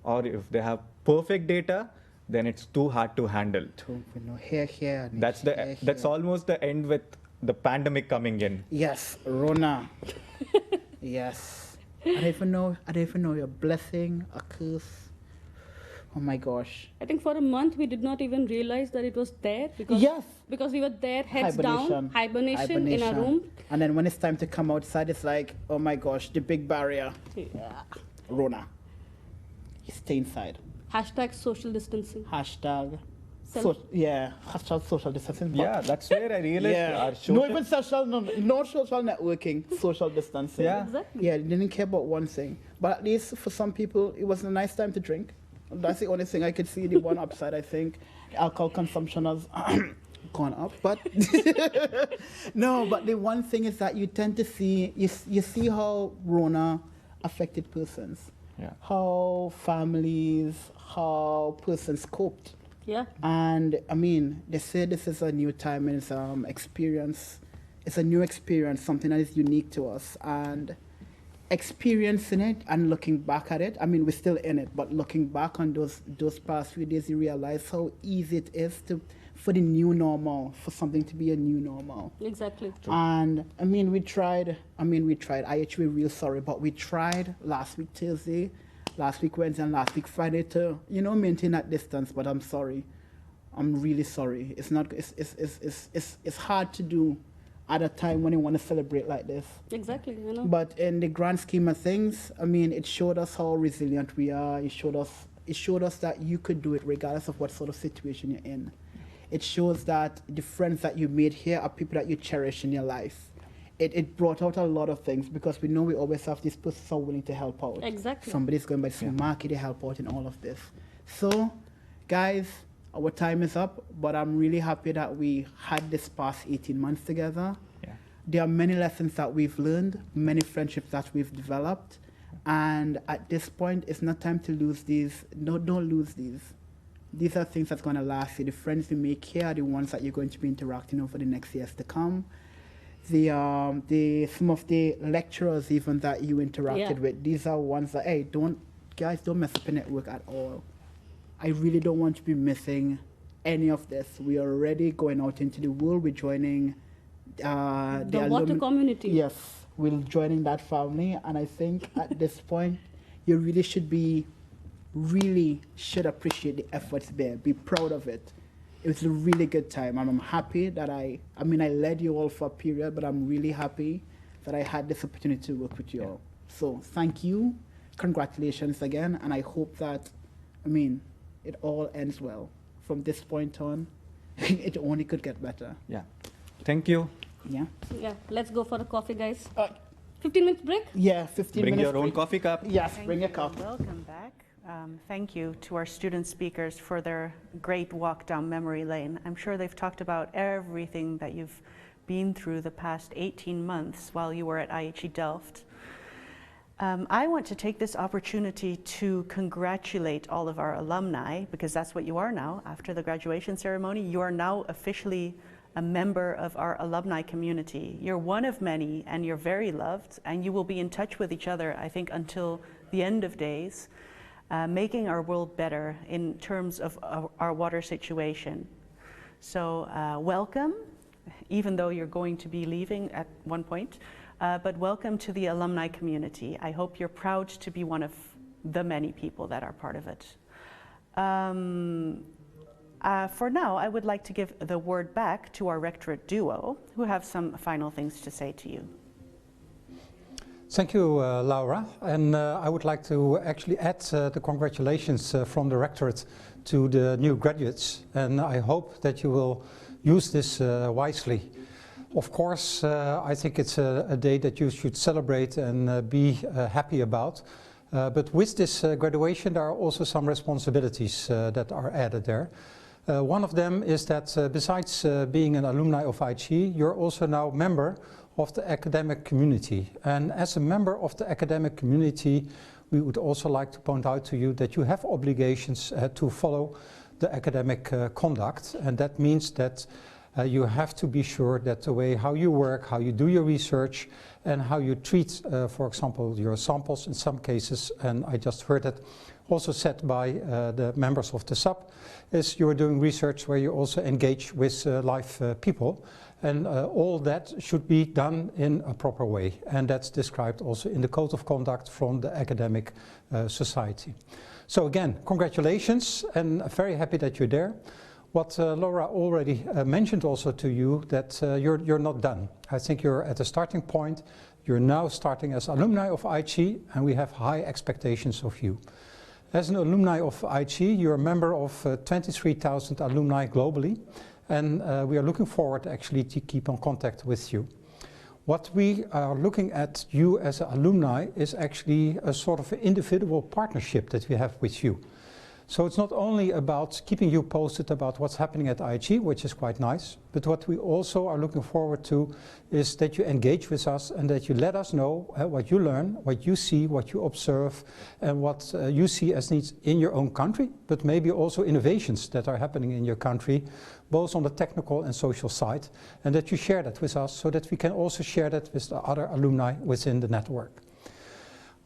or if they have perfect data, then it's too hard to handle. That's almost the end with the pandemic coming in. Yes, Rona. Yes. I don't even know your blessing, a curse. Oh my gosh. I think for a month we did not even realize that it was there because because we were there heads down, hibernation in our room. And then when it's time to come outside, it's like, oh my gosh, the big barrier. Yeah. Rona. You stay inside. Hashtag social distancing. Hashtag. Hashtag social distancing. Yeah, that's where I realized our social... No, even social, no social networking, social distancing. Yeah. Exactly. Yeah, they didn't care about one thing. But at least for some people, it was a nice time to drink. That's the only thing I could see. The one upside, I think, alcohol consumption has gone up. But no, but the one thing is that you tend to see, you see how Rona affected persons. Yeah. How families, how persons coped. Yeah. And I mean, they say this is a new time and it's experience. It's a new experience, something that is unique to us. And experiencing it and looking back at it, I mean, we're still in it, but looking back on those past few days, you realize how easy it is for the new normal, for something to be a new normal. Exactly. And I mean, we tried. I actually real sorry, but we tried last week Thursday, last week Wednesday, and last week Friday to, maintain that distance. But I'm sorry. I'm really sorry. It's not. It's hard to do at a time when you want to celebrate like this. Exactly. I know. But in the grand scheme of things, I mean, it showed us how resilient we are. It showed us that you could do it regardless of what sort of situation you're in. It shows that the friends that you made here are people that you cherish in your life. It brought out a lot of things because we know we always have these persons who are willing to help out. Exactly. Somebody's going by the market to help out in all of this. So, guys, our time is up, but I'm really happy that we had this past 18 months together. Yeah. There are many lessons that we've learned, many friendships that we've developed, and at this point, it's not time to lose these. No, don't lose these. These are things that's going to last you. The friends you make here are the ones that you're going to be interacting over the next years to come. Some of the lecturers even that you interacted with, these are ones that, hey, don't mess up your network at all. I really don't want to be missing any of this. We are already going out into the world. We're joining the water community. Yes, we're joining that family. And I think at this point, you really should appreciate the efforts there. Be proud of it. It was a really good time. And I'm happy that I led you all for a period, but I'm really happy that I had this opportunity to work with you all. So thank you. Congratulations again. And I hope that, it all ends well. From this point on, it only could get better. Yeah. Thank you. Yeah. Yeah. Let's go for a coffee, guys. 15 minutes break? Yeah, 15 Bring minutes. your own coffee cup. Yes, bring your cup. Welcome back. Thank you to our student speakers for their great walk down memory lane. I'm sure they've talked about everything that you've been through the past 18 months while you were at IHE Delft. I want to take this opportunity to congratulate all of our alumni, because that's what you are now. After the graduation ceremony, you are now officially a member of our alumni community. You're one of many, and you're very loved, and you will be in touch with each other, I think, until the end of days, making our world better in terms of our water situation. So welcome, even though you're going to be leaving at one point. But welcome to the alumni community. I hope you're proud to be one of the many people that are part of it. For now, I would like to give the word back to our rectorate duo, who have some final things to say to you. Thank you, Laura. And I would like to actually add the congratulations from the rectorate to the new graduates. And I hope that you will use this wisely. Of course, I think it's a day that you should celebrate and be happy about. But with this graduation, there are also some responsibilities that are added there. One of them is that besides being an alumni of IHE, you're also now a member of the academic community. And as a member of the academic community, we would also like to point out to you that you have obligations to follow the academic conduct. And that means that you have to be sure that the way how you work, how you do your research, and how you treat, for example, your samples in some cases, and I just heard it also said by the members of the SAP, is you're doing research where you also engage with live people. And all that should be done in a proper way. And that's described also in the Code of Conduct from the Academic Society. So again, congratulations, and very happy that you're there. What Laura already mentioned also to you, that you're not done. I think you're at a starting point. You're now starting as alumni of IHE, and we have high expectations of you. As an alumni of IHE, you're a member of 23,000 alumni globally, and we are looking forward actually to keep on contact with you. What we are looking at you as an alumni is actually a sort of individual partnership that we have with you. So it's not only about keeping you posted about what's happening at IHE, which is quite nice, but what we also are looking forward to is that you engage with us and that you let us know what you learn, what you see, what you observe, and what you see as needs in your own country, but maybe also innovations that are happening in your country, both on the technical and social side, and that you share that with us so that we can also share that with the other alumni within the network.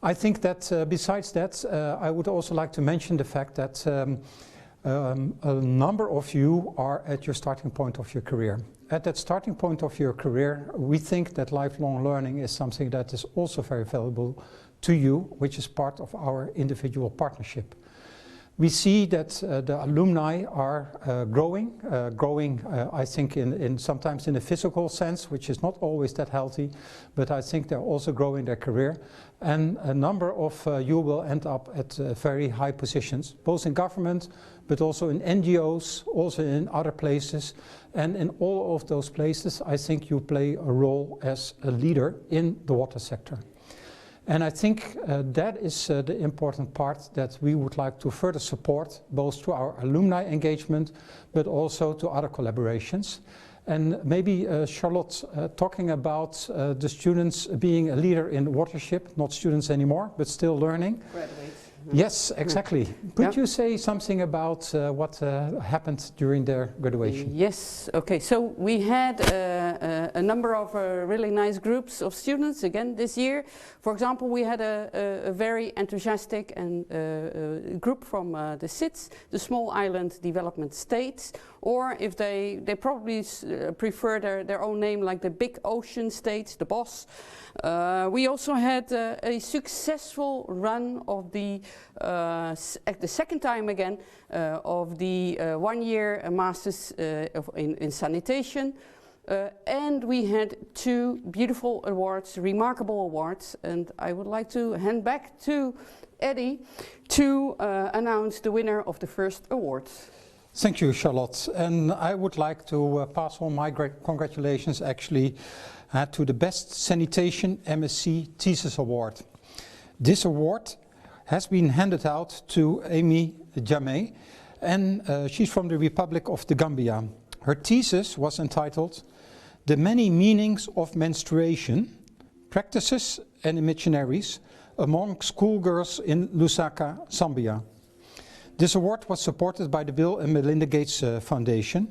I think that besides that, I would also like to mention the fact that a number of you are at your starting point of your career. At that starting point of your career, we think that lifelong learning is something that is also very valuable to you, which is part of our individual partnership. We see that the alumni are growing, I think sometimes in a physical sense, which is not always that healthy, but I think they're also growing their career. And a number of you will end up at very high positions, both in government, but also in NGOs, also in other places. And in all of those places, I think you play a role as a leader in the water sector. And I think that is the important part that we would like to further support, both to our alumni engagement, but also to other collaborations. And maybe Charlotte, talking about the students being a leader in watership, not students anymore, but still learning. Graduates. Yes, exactly. Could you say something about what happened during their graduation? Yes, okay. So we had a number of really nice groups of students again this year. For example, we had a very enthusiastic and group from the SIDS, the Small Island Development States, or if they probably prefer their own name, like the Big Ocean States, the BOSS. We also had a successful run of the second time again of the 1-year masters in sanitation, and we had 2 beautiful awards, remarkable awards, and I would like to hand back to Eddie to announce the winner of the first award. Thank you, Charlotte. And I would like to pass on my great congratulations actually to the Best Sanitation MSc Thesis Award. This award has been handed out to Amy Jameh, and she's from the Republic of the Gambia. Her thesis was entitled "The Many Meanings of Menstruation, Practices and Imaginaries Among Schoolgirls in Lusaka, Zambia." This award was supported by the Bill and Melinda Gates Foundation.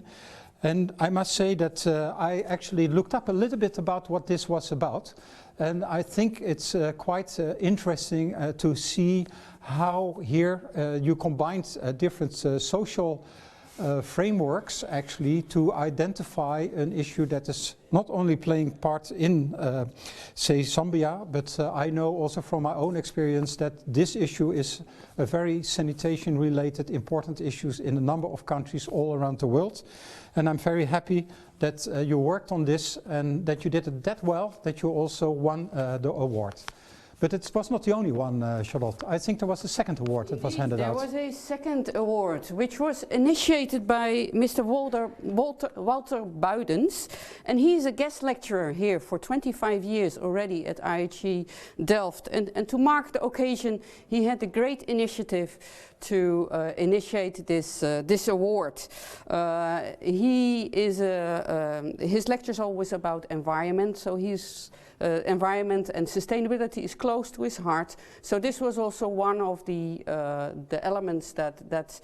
And I must say that I actually looked up a little bit about what this was about. And I think it's quite interesting to see how here you combined different social frameworks actually to identify an issue that is not only playing part in, say, Zambia, but I know also from my own experience that this issue is a very sanitation-related important issue in a number of countries all around the world. And I'm very happy that you worked on this and that you did it that well that you also won the award. But it was not the only one, Charlotte. I think there was a second award that was handed out. There was a second award, which was initiated by Mr. Walter Buidens. And he's a guest lecturer here for 25 years already at IHE Delft. And to mark the occasion, he had the great initiative to initiate this award. His lecture is always about environment, so he's environment and sustainability is close to his heart. So this was also one of the elements that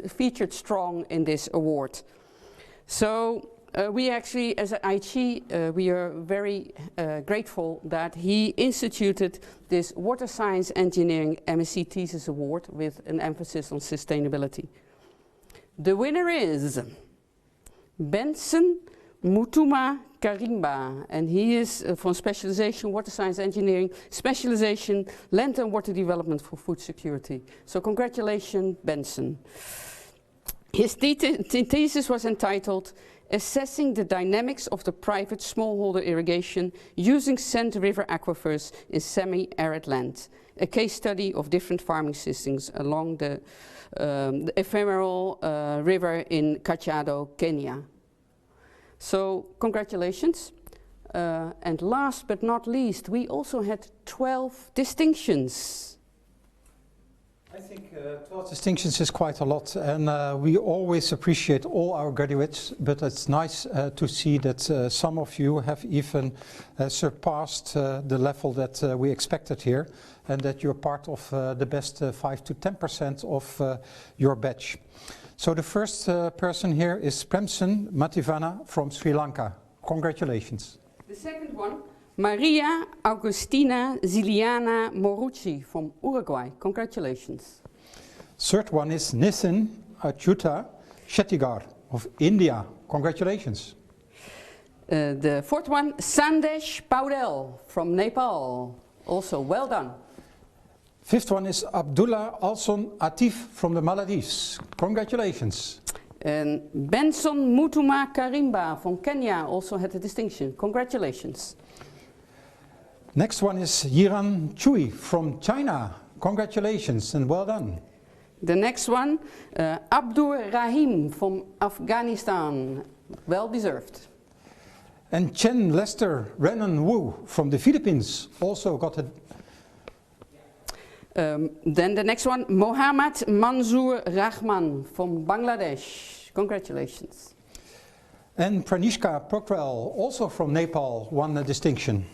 featured strong in this award. So we actually, as IHE, we are very grateful that he instituted this Water Science Engineering MSc Thesis Award with an emphasis on sustainability. The winner is Benson Mutuma Karimba, and he is from specialization Water Science Engineering, specialization Land and Water Development for Food Security. So congratulations, Benson. His thesis was entitled Assessing the Dynamics of the Private Smallholder Irrigation Using Sand River Aquifers in Semi-Arid Land, a case study of different farming systems along the ephemeral river in Kajiado, Kenya. So congratulations. And last but not least, we also had 12 distinctions. I think 12 distinctions is quite a lot, and we always appreciate all our graduates, but it's nice to see that some of you have even surpassed the level that we expected here, and that you're part of the best 5 to 10% of your batch. So the first person here is Premsen Mativana from Sri Lanka. Congratulations. The second one, Maria Augustina Ziliana Morucci from Uruguay. Congratulations. Third one is Nitin Achyuta Shettigar of India. Congratulations. The fourth one, Sandesh Paudel from Nepal. Also well done. Fifth one is Abdullah Alson Atif from the Maldives. Congratulations. And Benson Mutuma Karimba from Kenya also had a distinction. Congratulations. Next one is Yiran Chui from China. Congratulations and well done. The next one, Abdur Rahim from Afghanistan. Well deserved. And Chen Lester Renan Wu from the Philippines also got a... Then the next one, Mohammad Manzoor Rahman from Bangladesh. Congratulations. And Pranishka Pokrel, also from Nepal, won a distinction.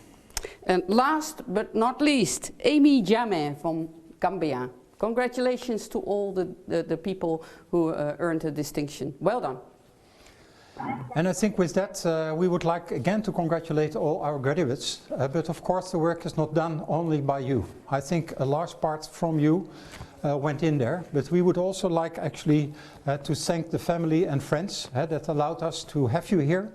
And last but not least, Amy Jame from Gambia. Congratulations to all the people who earned a distinction. Well done. And I think with that we would like again to congratulate all our graduates, but of course the work is not done only by you. I think a large part from you went in there, but we would also like actually to thank the family and friends that allowed us to have you here,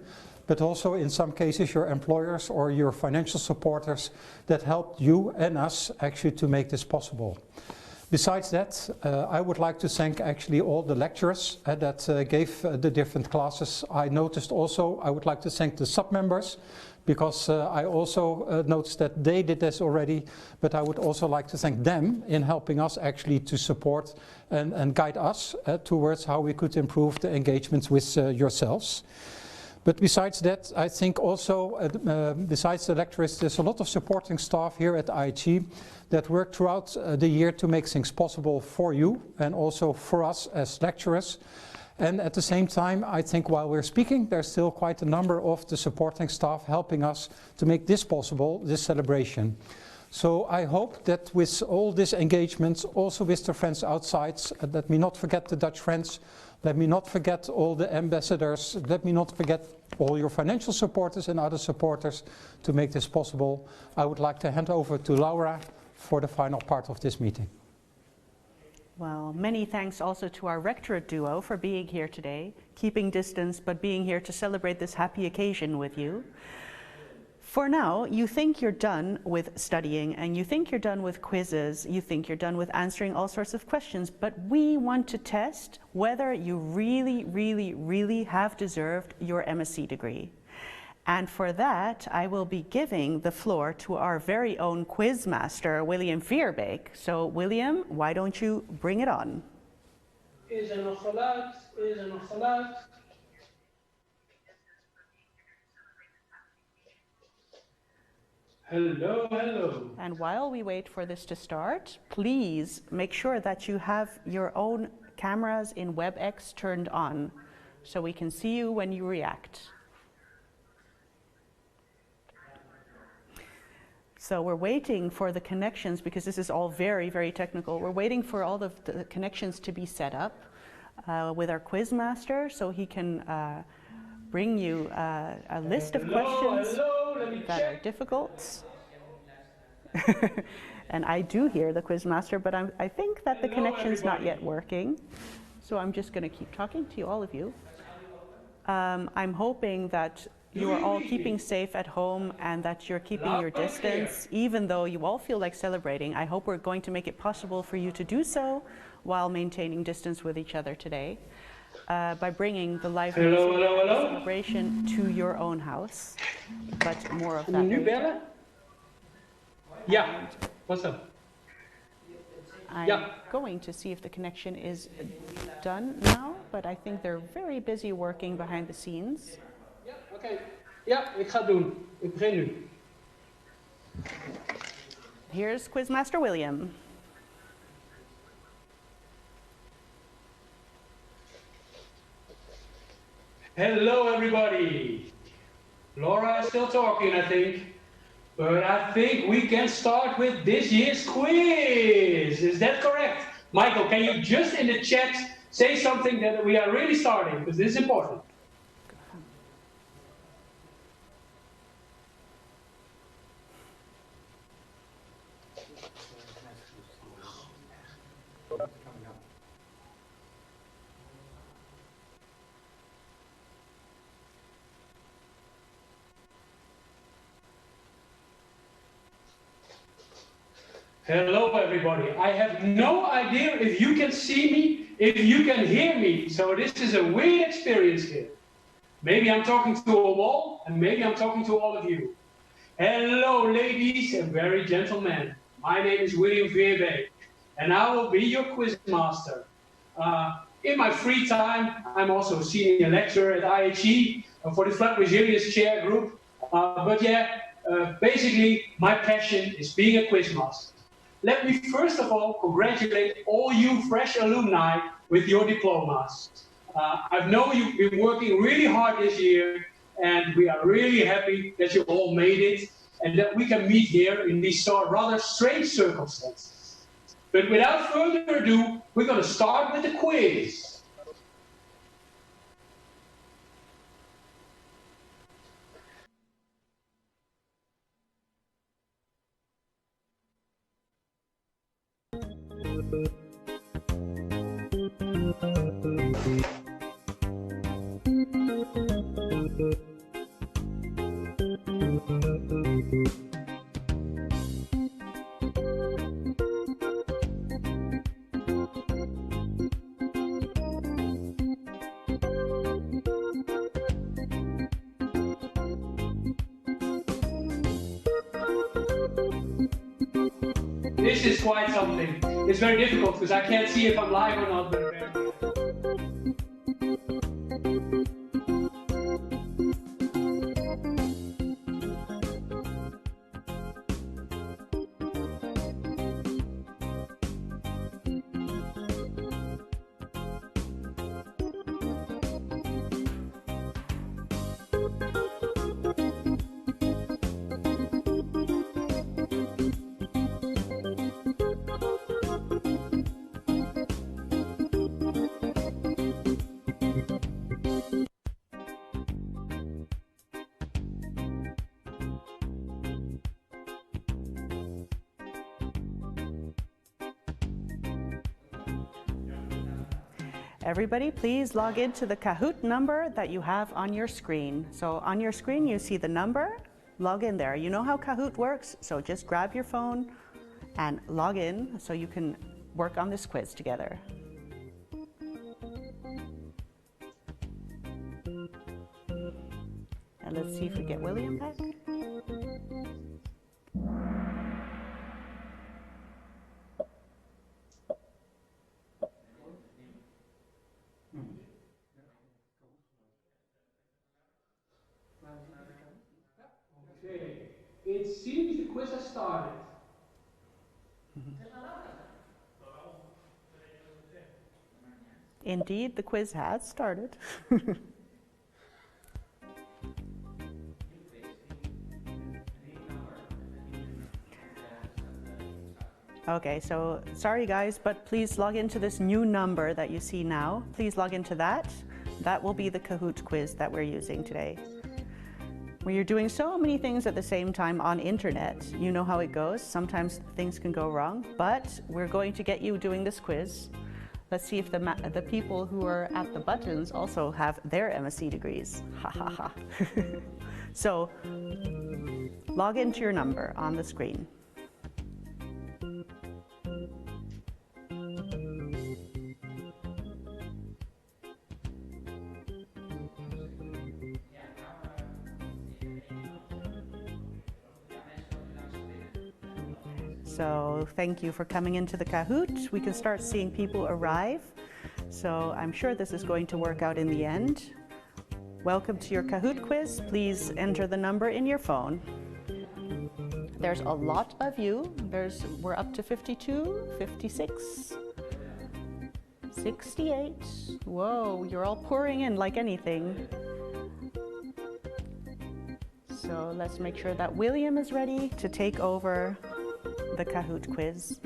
but also in some cases your employers or your financial supporters that helped you and us actually to make this possible. Besides that, I would like to thank actually all the lecturers that gave the different classes. I noticed also, I would like to thank the sub-members, because I also noticed that they did this already, but I would also like to thank them in helping us actually to support and guide us towards how we could improve the engagements with yourselves. But besides that, I think also, besides the lecturers, there's a lot of supporting staff here at IHE that work throughout the year to make things possible for you and also for us as lecturers. And at the same time, I think while we're speaking, there's still quite a number of the supporting staff helping us to make this possible, this celebration. So I hope that with all these engagements, also with the friends outside, let me not forget the Dutch friends, let me not forget all the ambassadors, let me not forget all your financial supporters and other supporters to make this possible. I would like to hand over to Laura for the final part of this meeting. Well, many thanks also to our rectorate duo for being here today, keeping distance but being here to celebrate this happy occasion with you. For now, you think you're done with studying and you think you're done with quizzes, you think you're done with answering all sorts of questions, but we want to test whether you really have deserved your MSc degree. And for that, I will be giving the floor to our very own quiz master, William Vierbeek. So William, why don't you bring it on? Hello, hello. And while we wait for this to start, please make sure that you have your own cameras in WebEx turned on so we can see you when you react. So we're waiting for the connections, because this is all very technical. We're waiting for all the connections to be set up with our quiz master so he can bring you a list of questions that are difficult. And I do hear the quiz master, but I think that the connection's not yet working. So I'm just going to keep talking to you, all of you. I'm hoping that you are all keeping safe at home and that you're keeping your distance, even though you all feel like celebrating. I hope we're going to make it possible for you to do so while maintaining distance with each other today, by bringing the live music and the celebration to your own house. But more of that later. Yeah, what's up? I'm going to see if the connection is done now, but I think they're very busy working behind the scenes. Ja, oké. Ja, ik ga het doen. Ik begin nu. Here's Quizmaster William. Hello, everybody. Laura is still talking, I think. But I think we can start with this year's quiz. Is that correct? Michael, can you just in the chat say something that we are really starting? Because this is important. Hello, everybody. I have no idea if you can see me, if you can hear me. So this is a weird experience here. Maybe I'm talking to a wall, and maybe I'm talking to all of you. Hello, ladies and very gentlemen. My name is William Veerbeek, and I will be your quiz master. In my free time, I'm also a senior lecturer at IHE for the Flood Resilience Chair Group. Basically, my passion is being a quiz master. Let me first of all congratulate all you fresh alumni with your diplomas. I know you've been working really hard this year, and we are really happy that you all made it and that we can meet here in these rather strange circumstances. But without further ado, we're going to start with the quiz. This is quite something. It's very difficult because I can't see if I'm live or not. But Everybody, please log into the Kahoot number that you have on your screen. So on your screen, you see the number, log in there. You know how Kahoot works, so just grab your phone and log in so you can work on this quiz together. And let's see if we get William back. Okay, it seems the quiz has started. Indeed, the quiz has started. Okay, so sorry guys, but please log into this new number that you see now. Please log into that. That will be the Kahoot quiz that we're using today. When you're doing so many things at the same time on internet, you know how it goes. Sometimes things can go wrong, but we're going to get you doing this quiz Let's see if the people who are at the buttons also have their MSc degrees. Ha ha ha. So, log into your number on the screen. So thank you for coming into the Kahoot. We can start seeing people arrive. So I'm sure this is going to work out in the end. Welcome to your Kahoot quiz. Please enter the number in your phone. There's a lot of you. We're up to 52, 56, 68. Whoa, you're all pouring in like anything. So let's make sure that William is ready to take over the Kahoot quiz.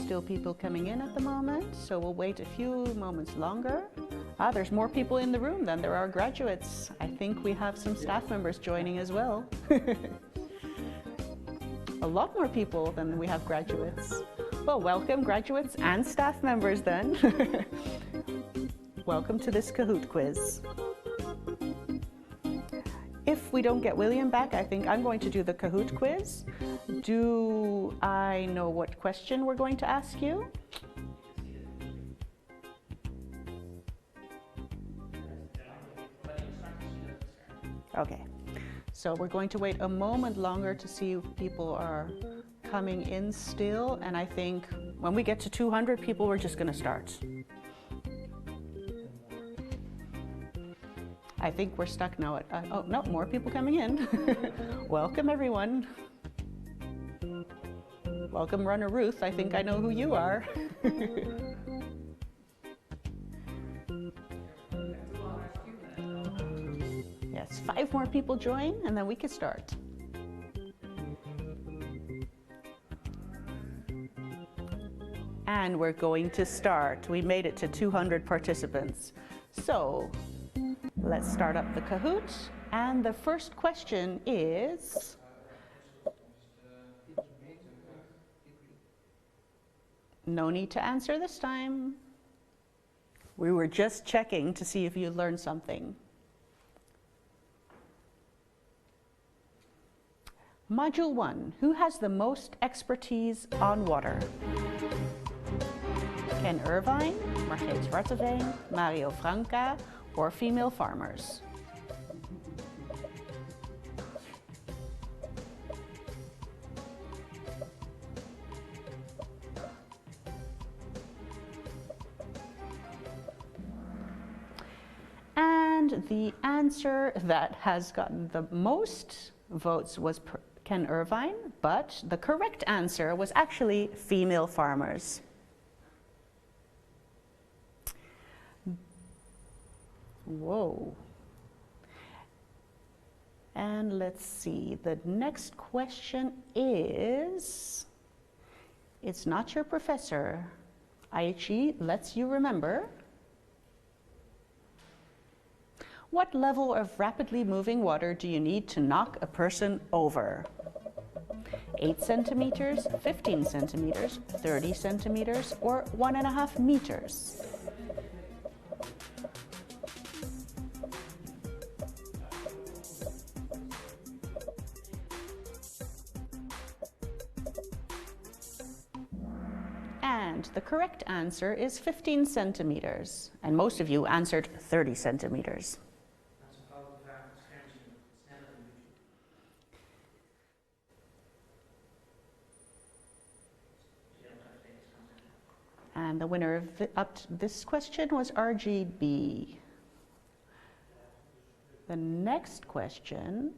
Still people coming in at the moment, so we'll wait a few moments longer. There's more people in the room than there are graduates. I think we have some staff members joining as well. A lot more people than we have graduates. Well, welcome graduates and staff members then. Welcome to this Kahoot quiz. If we don't get William back, I think I'm going to do the Kahoot quiz. Do I know what question we're going to ask you? Okay, so we're going to wait a moment longer to see if people are coming in still, and I think when we get to 200 people, we're just going to start. I think we're stuck now at, oh no, more people coming in. Welcome everyone. Welcome Runner Ruth, I think I know who you are. Yes, 5 more people join and then we can start. And we're going to start. We made it to 200 participants. So let's start up the Kahoot. And the first question is, no need to answer this time. We were just checking to see if you learned something. Module 1, who has the most expertise on water? Ken Irvine, Margreet Zwarteveen, Mario Franca, or female farmers? And the answer that has gotten the most votes was Ken Irvine, but the correct answer was actually female farmers. Whoa. And let's see, the next question is, it's not your professor. IHE lets you remember. What level of rapidly moving water do you need to knock a person over? 8 centimeters, 15 centimeters, 30 centimeters, or 1.5 meters? And the correct answer is 15 centimeters. And most of you answered 30 centimeters. And the winner of up to this question was RGB. The next question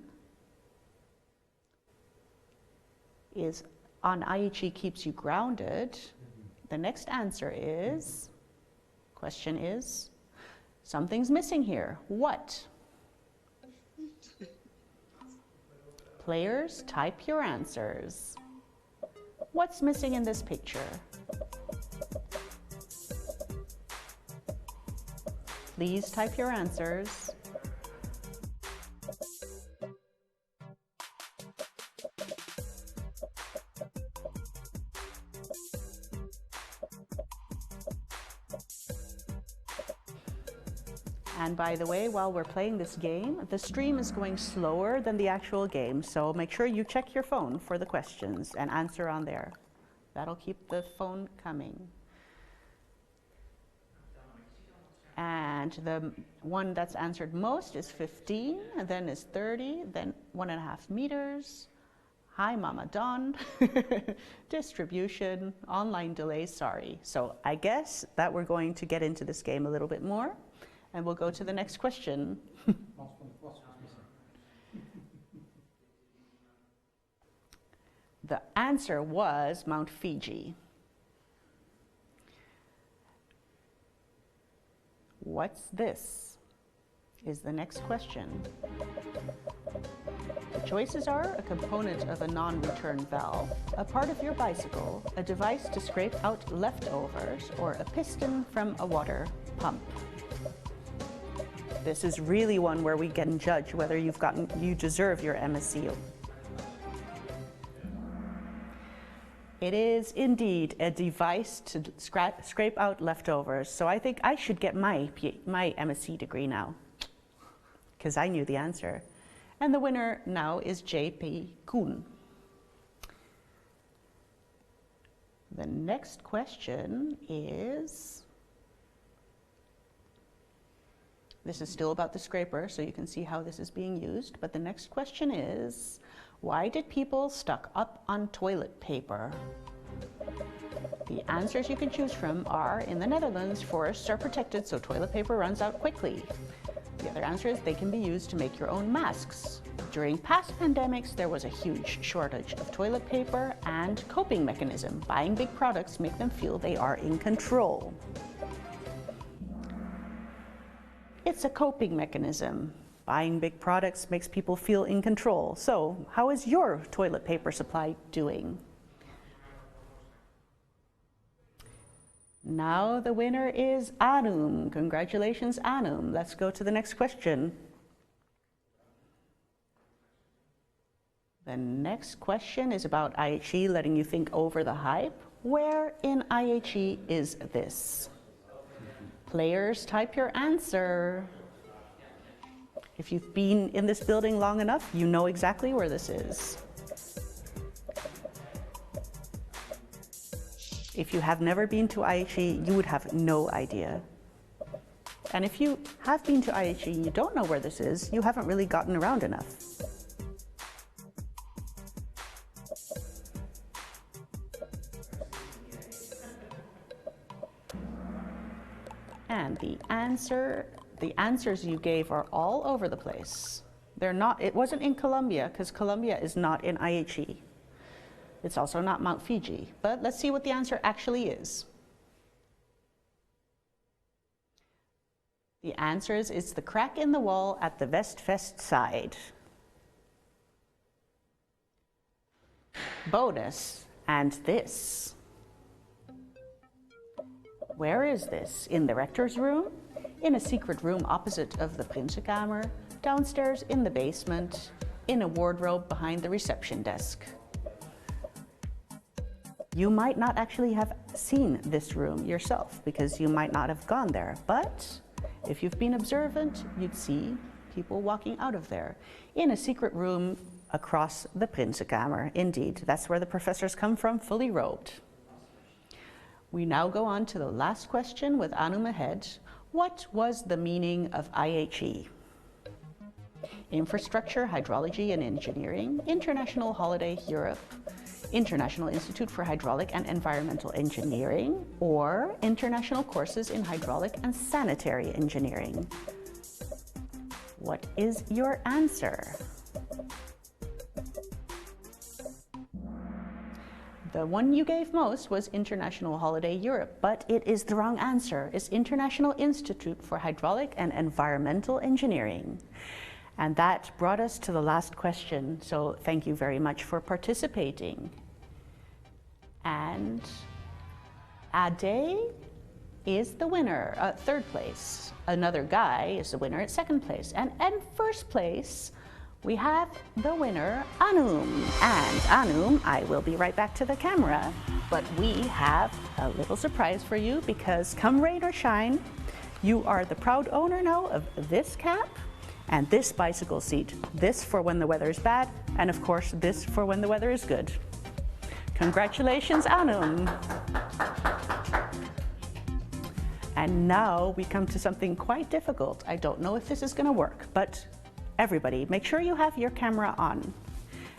is on IHE keeps you grounded. The next answer is, question is, something's missing here. What? Players, type your answers. What's missing in this picture? Please type your answers. And by the way, while we're playing this game, the stream is going slower than the actual game, so make sure you check your phone for the questions and answer on there. That'll keep the phone coming. And the one that's answered most is 15, and then is 30, then 1.5 meters. Hi, Mama Dawn. Distribution, online delays, sorry. So I guess that we're going to get into this game a little bit more, and we'll go to the next question. The answer was Mount Fiji. What's this? Is the next question. The choices are a component of a non-return valve, a part of your bicycle, a device to scrape out leftovers, or a piston from a water pump. This is really one where we can judge whether you deserve your MSc. It is indeed a device to scrape out leftovers. So I think I should get my MSc degree now, because I knew the answer. And the winner now is J.P. Koen. The next question is, this is still about the scraper, so you can see how this is being used. But the next question is, why did people stock up on toilet paper? The answers you can choose from are, in the Netherlands, forests are protected so toilet paper runs out quickly. The other answer is they can be used to make your own masks. During past pandemics, there was a huge shortage of toilet paper, and coping mechanism. Buying big products make them feel they are in control. It's a coping mechanism. Buying big products makes people feel in control. So, how is your toilet paper supply doing? Now the winner is Anum. Congratulations, Anum. Let's go to the next question. The next question is about IHE, letting you think over the hype. Where in IHE is this? Players, type your answer. If you've been in this building long enough, you know exactly where this is. If you have never been to IHE, you would have no idea. And if you have been to IHE and you don't know where this is, you haven't really gotten around enough. And the answers you gave are all over the place. They're not, it wasn't in Colombia, because Colombia is not in IHE. It's also not Mount Fiji, but let's see what the answer actually is. The answer is, it's the crack in the wall at the Westfest side. Bonus, and this. Where is this? In the rector's room? In a secret room opposite of the Prinsenkamer? Downstairs in the basement? In a wardrobe behind the reception desk? You might not actually have seen this room yourself because you might not have gone there, but if you've been observant, you'd see people walking out of there. In a secret room across the Prinsenkamer. Indeed, that's where the professors come from, fully robed. We now go on to the last question with Anum ahead. What was the meaning of IHE? Infrastructure, Hydrology and Engineering, International Holiday Europe, International Institute for Hydraulic and Environmental Engineering, or International Courses in Hydraulic and Sanitary Engineering. What is your answer? The one you gave most was International Holiday Europe, but it is the wrong answer. It's International Institute for Hydraulic and Environmental Engineering. And that brought us to the last question, so thank you very much for participating. And Ade is the winner at third place. Another guy is the winner at second place. And in first place, we have the winner, Anum. And Anum, I will be right back to the camera, but we have a little surprise for you because come rain or shine, You are the proud owner now of this cap and this bicycle seat. This for when the weather is bad, and of course this for when the weather is good. Congratulations, Anum. And now we come to something quite difficult. I don't know if this is going to work, but everybody, make sure you have your camera on.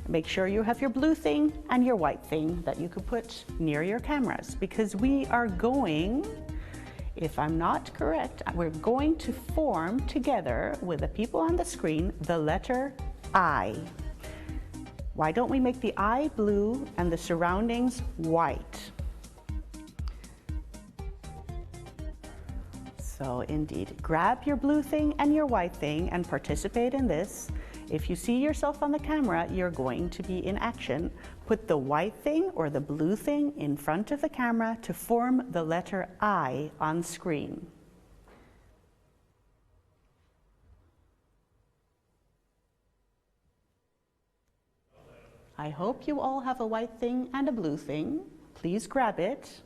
Make sure you have your blue thing and your white thing that you could put near your cameras, because we are going, if I'm not correct, we're going to form together with the people on the screen the letter I. Why don't we make the I blue and the surroundings white? So indeed, grab your blue thing and your white thing and participate in this. If you see yourself on the camera, you're going to be in action. Put the white thing or the blue thing in front of the camera to form the letter I on screen. I hope you all have a white thing and a blue thing. Please grab it.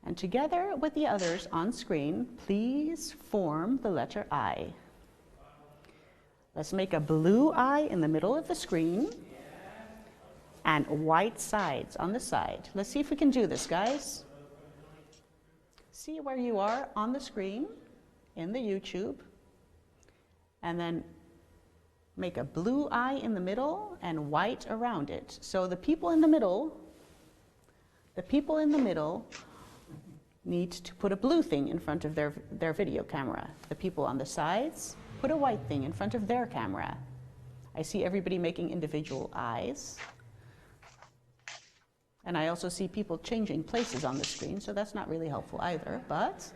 And together with the others on screen, please form the letter I. Let's make a blue eye in the middle of the screen and white sides on the side. Let's see if we can do this, guys. See where you are on the screen in the YouTube, and then make a blue eye in the middle and white around it. So the people in the middle need to put a blue thing in front of their video camera. The people on the sides put a white thing in front of their camera. I see everybody making individual eyes. And I also see people changing places on the screen, so that's not really helpful either. But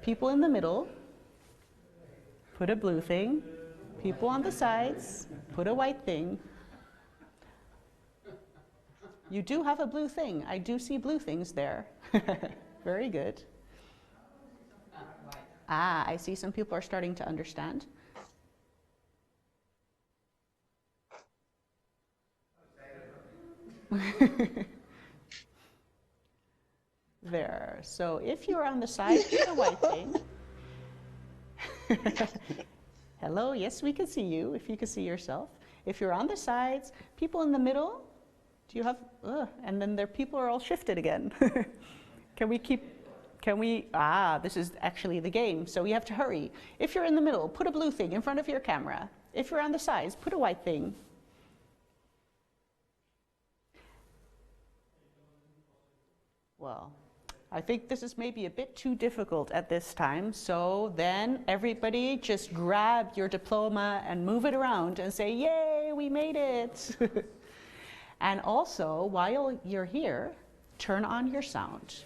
people in the middle, put a blue thing. People on the sides, put a white thing. You do have a blue thing. I do see blue things there. Very good. Ah, I see some people are starting to understand. There. So if you're on the side, put a white thing. Hello, yes, we can see you, if you can see yourself. If you're on the sides, people in the middle, do you have, and then their people are all shifted again. This is actually the game, so we have to hurry. If you're in the middle, put a blue thing in front of your camera. If you're on the sides, put a white thing. Well, I think this is maybe a bit too difficult at this time, so then everybody just grab your diploma and move it around and say, yay, we made it. And also, while you're here, turn on your sound.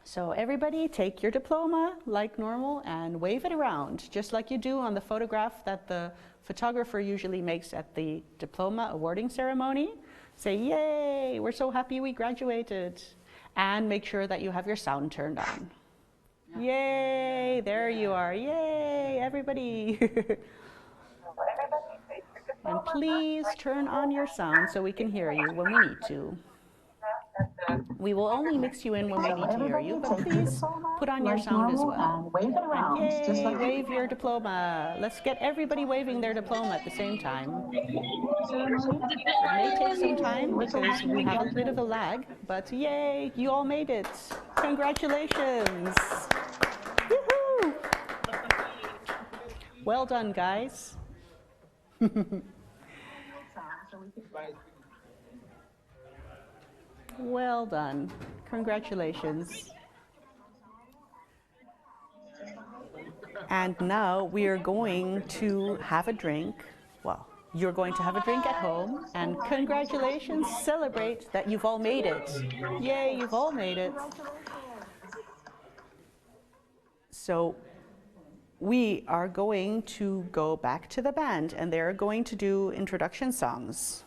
So everybody take your diploma like normal and wave it around, just like you do on the photograph that the photographer usually makes at the diploma awarding ceremony. Say, yay, we're so happy we graduated. And make sure that you have your sound turned on. Yay, there you are, yay, everybody. And please turn on your sound so we can hear you when we need to. We will only mix you in when we need to hear you, but please put on your sound as well. And yay, wave your diploma. Let's get everybody waving their diploma at the same time. It may take some time because we have a bit of a lag, but yay, you all made it. Congratulations. Woohoo! Well done, guys. Well done. Congratulations. And now we are going to have a drink. Well, you're going to have a drink at home, and congratulations, celebrate that you've all made it. Yay, you've all made it. So we are going to go back to the band, and they're going to do introduction songs.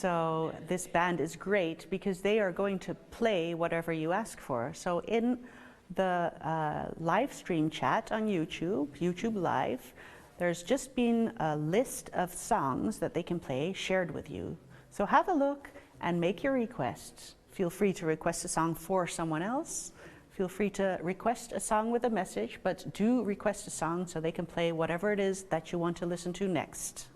so this band is great because they are going to play whatever you ask for. So in the live stream chat on YouTube Live, there's just been a list of songs that they can play shared with you. So have a look and make your requests. Feel free to request a song for someone else. Feel free to request a song with a message, but do request a song so they can play whatever it is that you want to listen to next.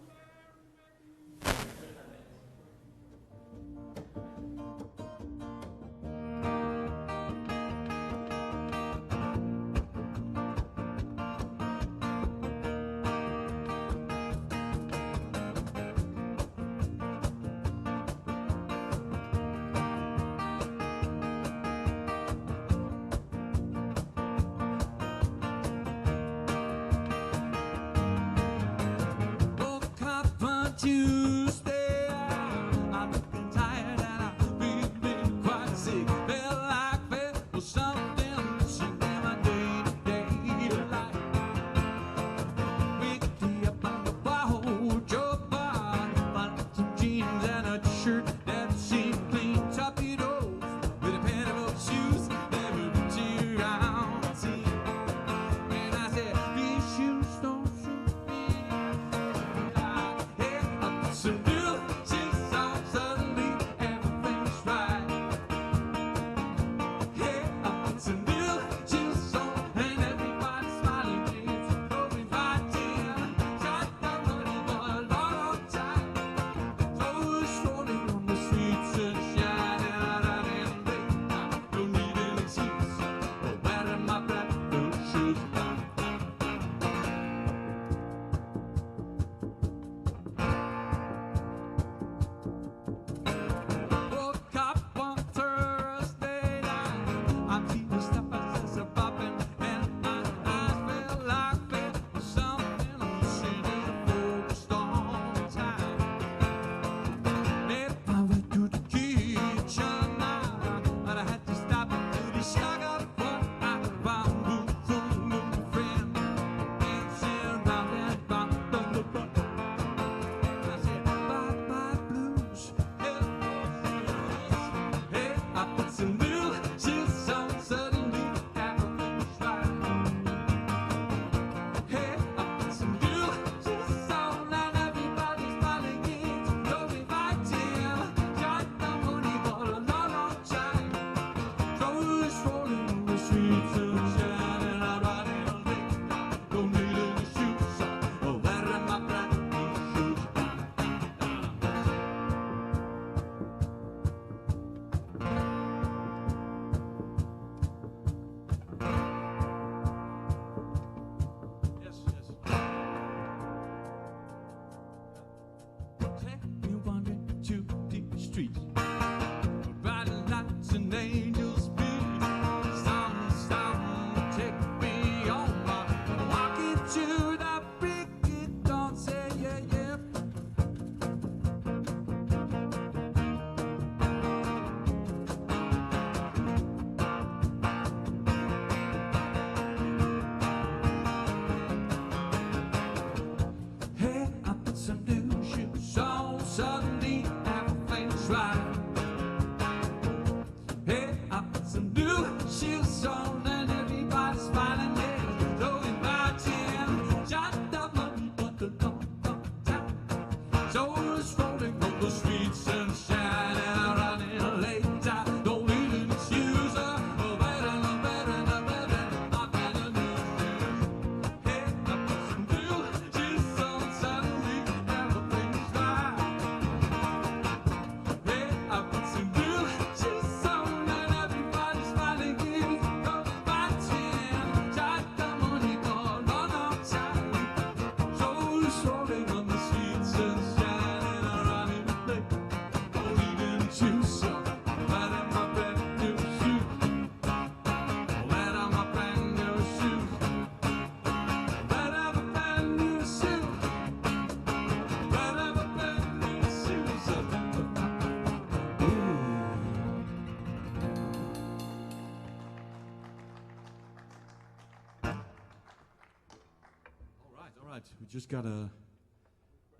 We just got an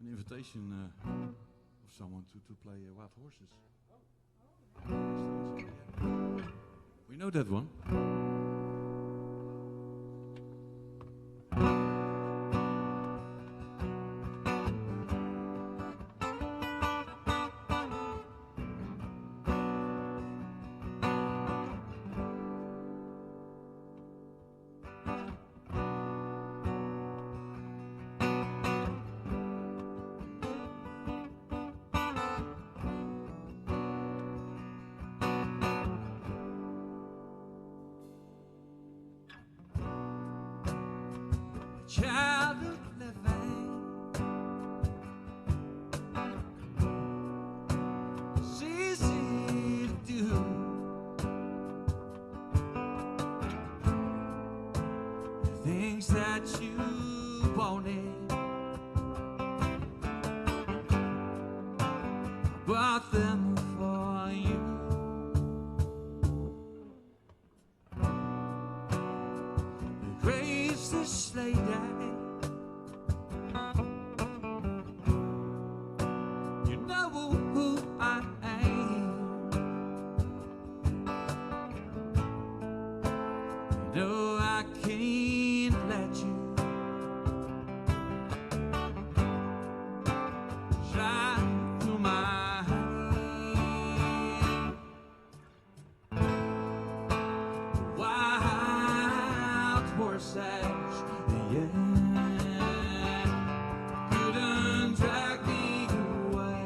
invitation someone to play Wild Horses. We know that one. Child of living, it's easy to do. The things that you wanted, I bought them for you. The graves that slay down. No, I can't let you shine through my hand. Wild horses, yeah, couldn't drag me away.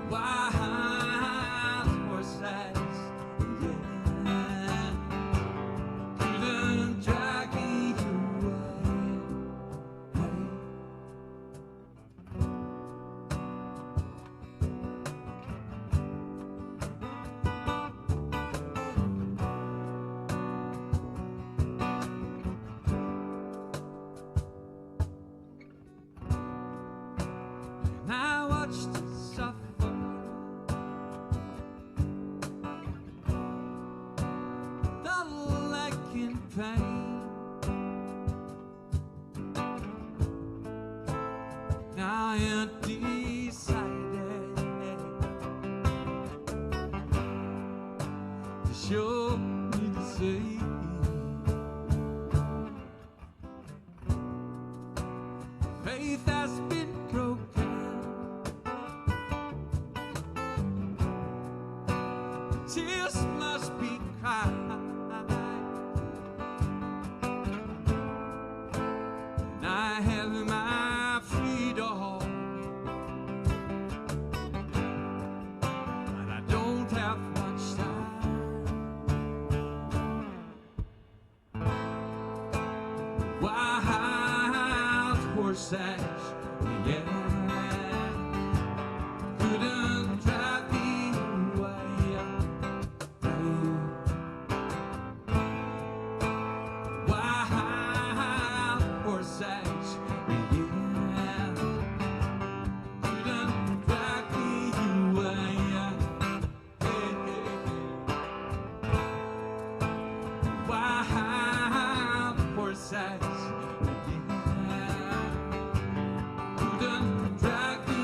Wild horses, yeah, couldn't drag me away. And I watched it suffer, dull like in pain. Now I decided to show me the sea. Faith has been broken, tears must be cried. And I have my freedom, but I don't have much time. Wild horses, yeah, couldn't drive me away. Wild horses, yeah, couldn't drive me away. Wild horses, couldn't drag me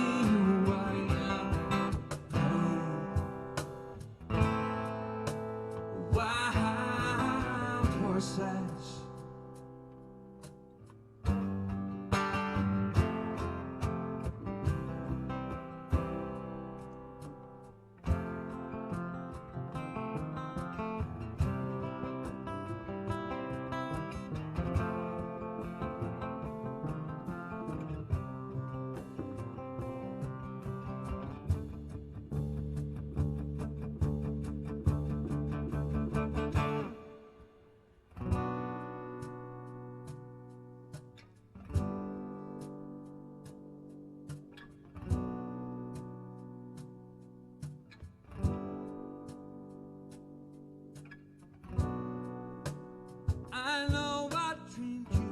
away. Wild horses. I know I dreamed you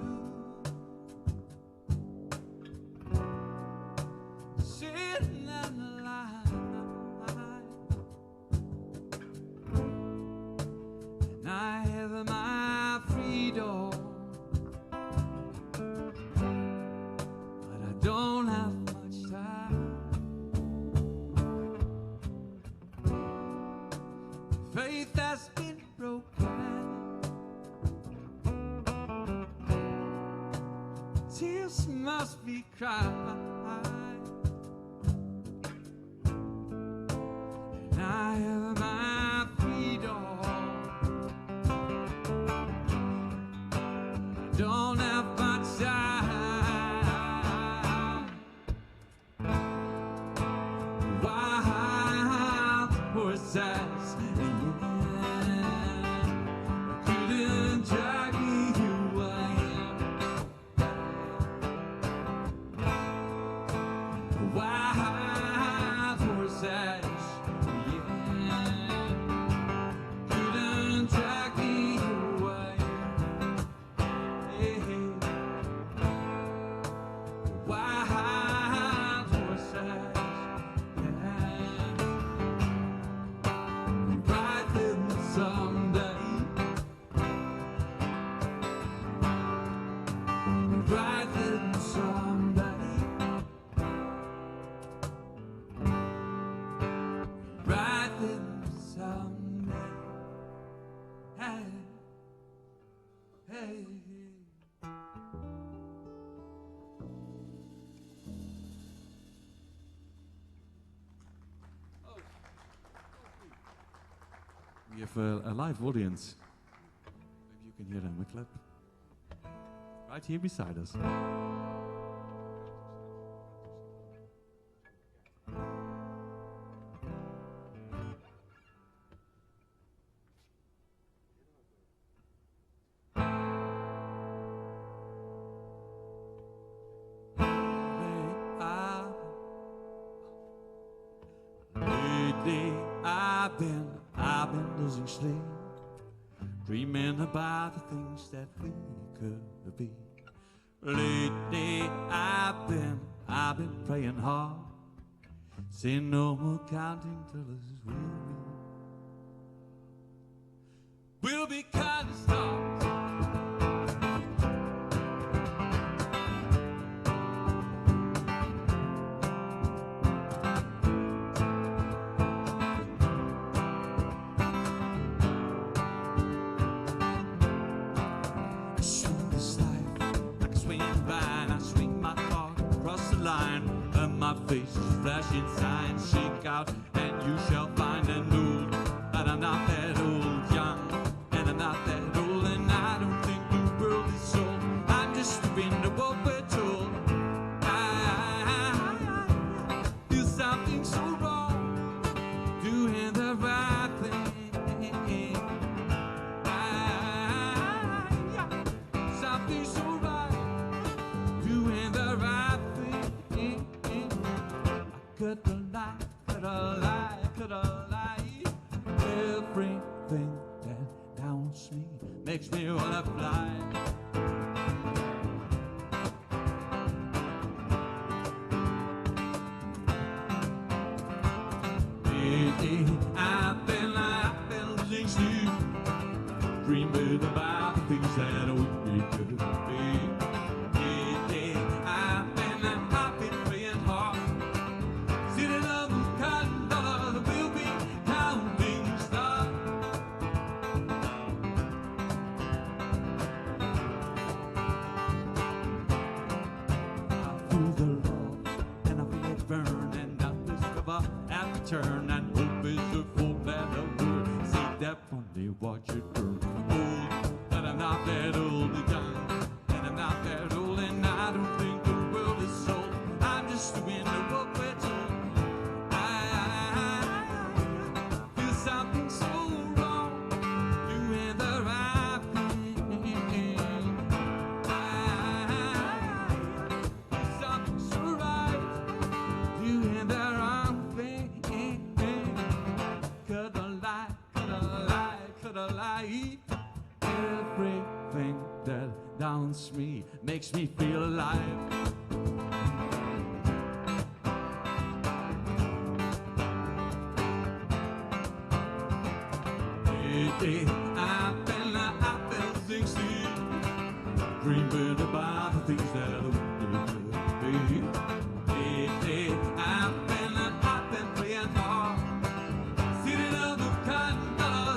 sitting in the light, and I have my freedom, faith has been broken. Tears must be cried. And I have my freedom. Don't have much time. Wild horses, couldn't drag me away. Wild horses, couldn't drag me away. Wild horses, ride them someday. Ride them someday. Ride them someday. Hey, hey. We have a live audience. Maybe you can hear them. We clap. Right here beside us. Lately I've been losing sleep, dreaming about the things that we could be. Lately I've been praying hard, saying no more counting till it's we'll be kind of stars. My face is flashing signs, shake out, and you shall find and know that I'm not that old, young, and I'm not that old, and I don't think the world is sold. I'm just doing what we're told. I feel something so wrong, doing the right thing. Something so right, doing the right thing. Could a lie, could a lie, could a lie. Everything that downs me makes me wanna fly. I've been losing sleep, dreaming about the things that we could be. I've been praying hard, sitting on the cotton dollar, we'll be counting stars. I feel the love and I feel it burn, and I discover at the turn, and hope is a four-letter word. See that funny, watch it burn. Old, but I'm not that old, young, and I'm not that old, and I don't think the world is sold. I'm just doing what we're told. Feel something so wrong, doing the right thing. Feel something so right, doing the wrong thing. Could a lie, could a lie, could a lie. Everything that downs me makes me feel alive. I've been losing dreaming about the things that I don't be. I've been playing hard, sitting on the cotton dollar,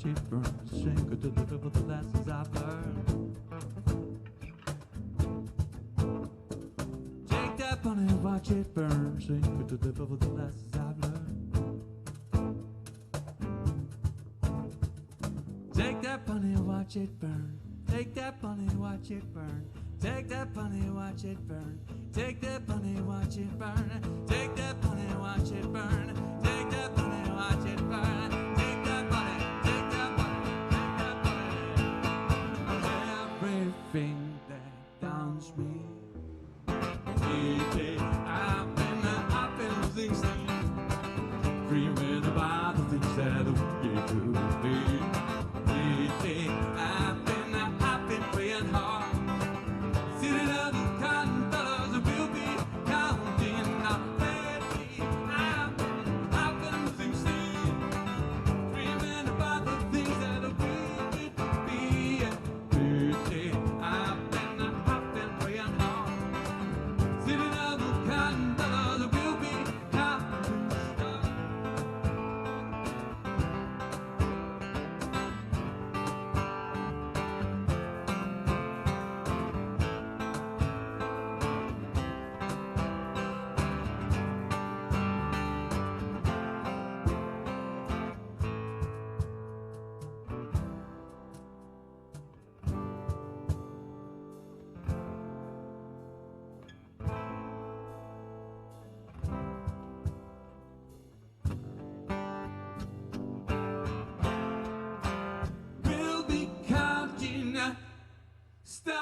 watch it burn. Sink or deliver the lessons I've learned. Take that money and watch it burn. Sink or deliver the lessons I've learned. Take that money and watch it burn. Take that money and watch it burn. Take that money and watch it burn. Take that money and watch it burn. Take that money and watch it burn. Take that money and watch it burn. Take that money, take that money, take that money. Everything that downs me. I've been losing sleep, dreaming about the things that we could be. I've been praying hard, sitting on the cotton dollars and we'll be counting our lately. I've been losing sleep, dreaming about the things that we could be. I've been praying hard, sitting on the cotton dollars and we'll be counting stars. We'll be counting stars.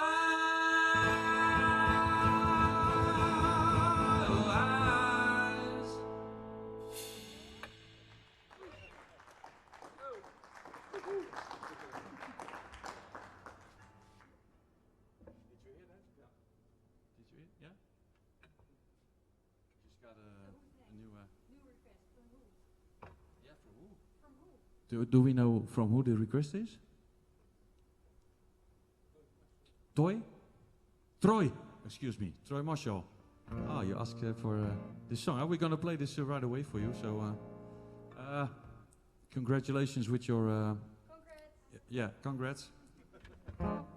Did you hear? Yeah? Just got a new request. From who? Yeah, from who? From who? Do we know from who the request is? Troy, excuse me, Troy Marshall. Oh, you asked for this song. We're going to play this right away for you. So, congratulations with your. Congrats. Yeah, congrats.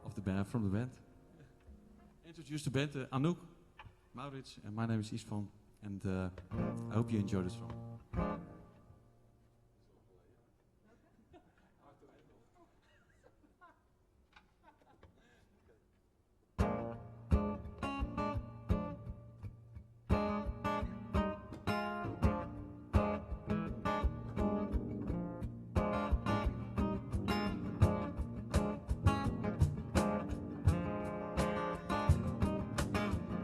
Of the band, from the band. Introduce the band, Anouk, Maurits, and my name is Isvan, and I hope you enjoy the song.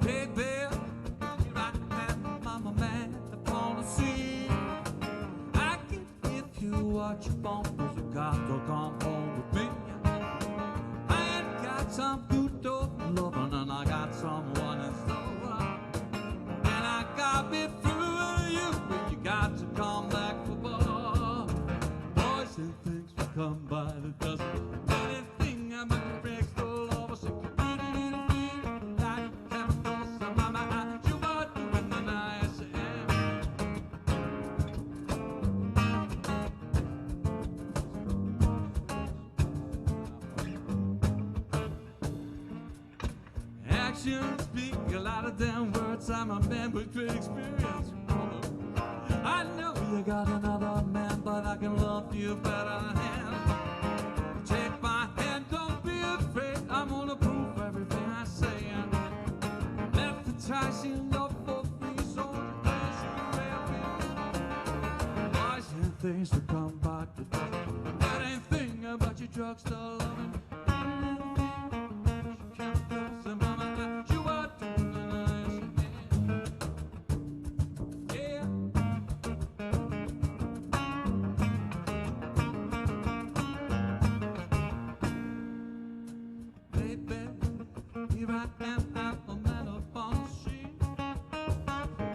Baby, here I am, I'm a man upon the sea. I can give you what you want, but you got to come home with me. I ain't got some good dog loving, and I got someone in store. And I got me through you, but you got to come back for more. Boys and things will come by the dozen. Anything I'm a breaks the love, I say, actions speak louder than words. I'm a man with great experience. I know you got another man, but I can love you better than him. Take my hand, don't be afraid. I'm gonna prove everything I say. And advertising love for free, so the days you have boys and things to come back to that. That ain't thing about your drugstore loving. Here I am, I'm a man upon the street.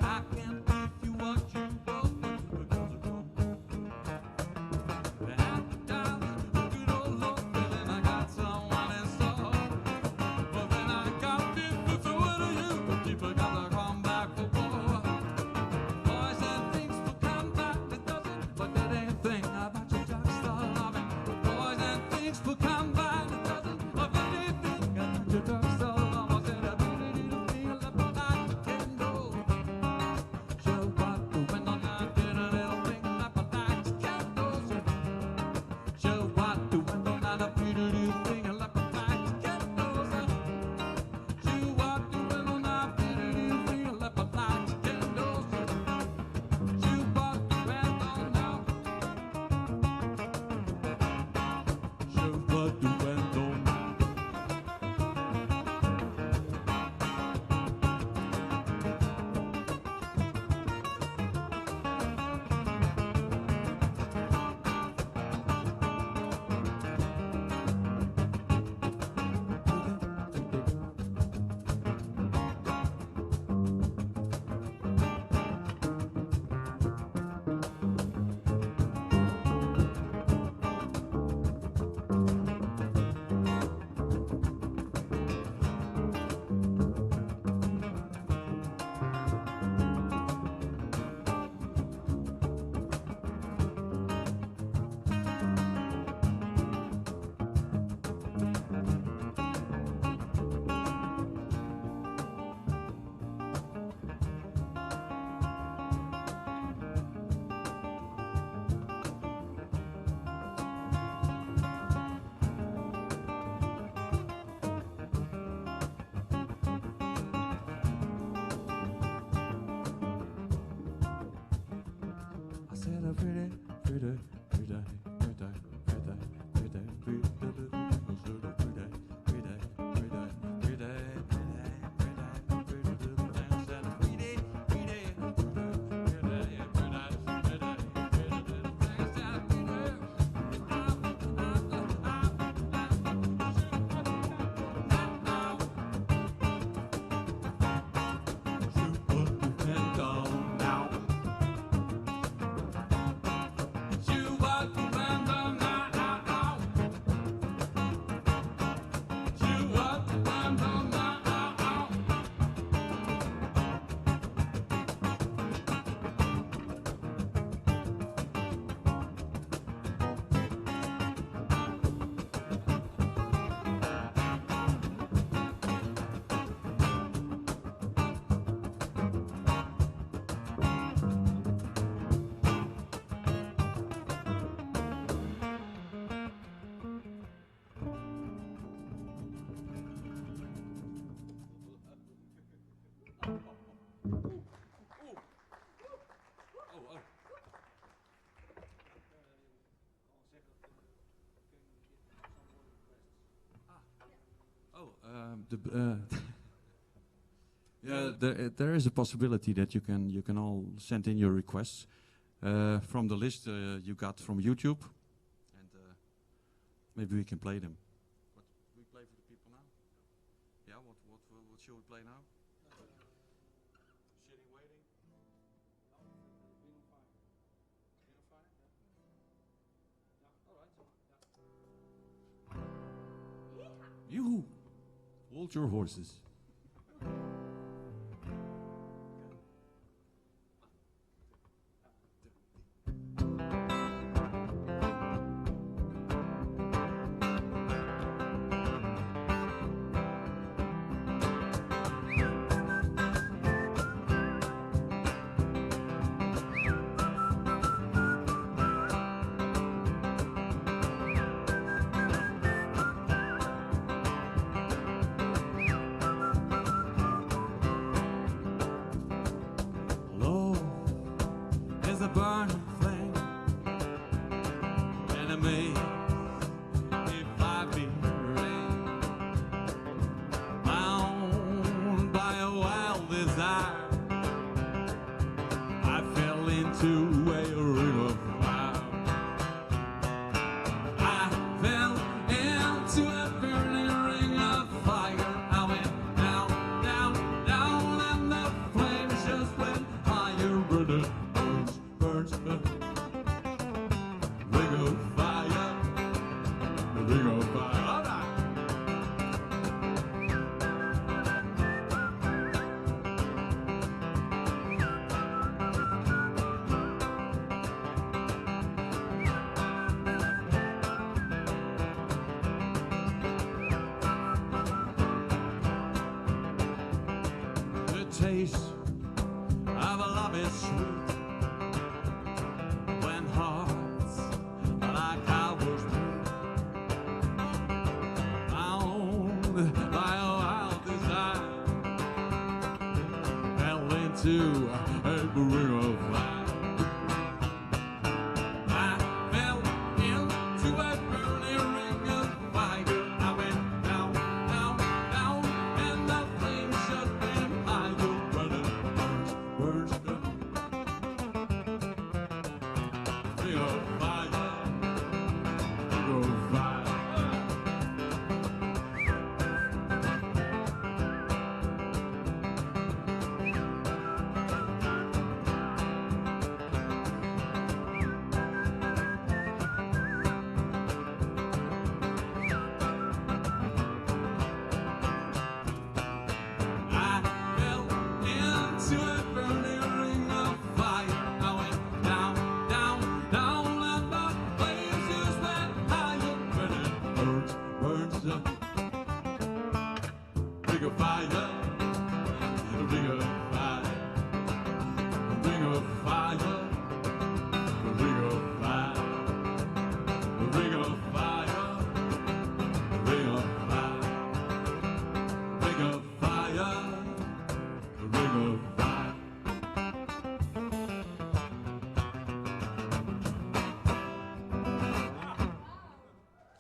I can't give you what you want, because of you. The $100, good old Lord, and I said a pretty, pretty, pretty, pretty, pretty, pretty, yeah, there is a possibility that you can all send in your requests from the list you got from YouTube, and maybe we can play them. What we play for the people now? Yeah, what should we play now? Sitting waiting. You hold your horses. A burning flame, enemy, if I be rain, bound by a wild desire, I fell into a ring of fire. I fell into a burning ring of fire. I went down, down, down, and the flames just went higher, brother. Burns, ring of fire, ring of fire. All right. The taste of a love is sweet. Hearts like ours beat, bound by a wild desire, fell into a ring of fire. I fell into a burning ring of fire. I went down, down, down, and the flames just went higher. Brother, burns, burns, ring of fire, ring of fire.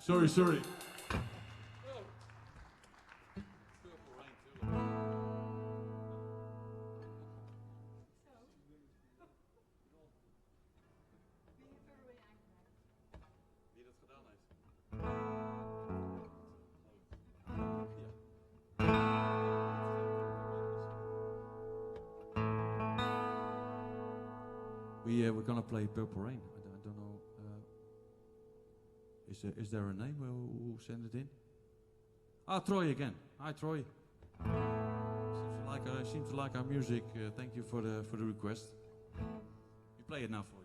Sorry. We're gonna play Purple Rain. I don't know. Is there a name who sent it in? Ah, Troy again. Hi, Troy. Seems to like our music. Thank you for the request. We play it now for you.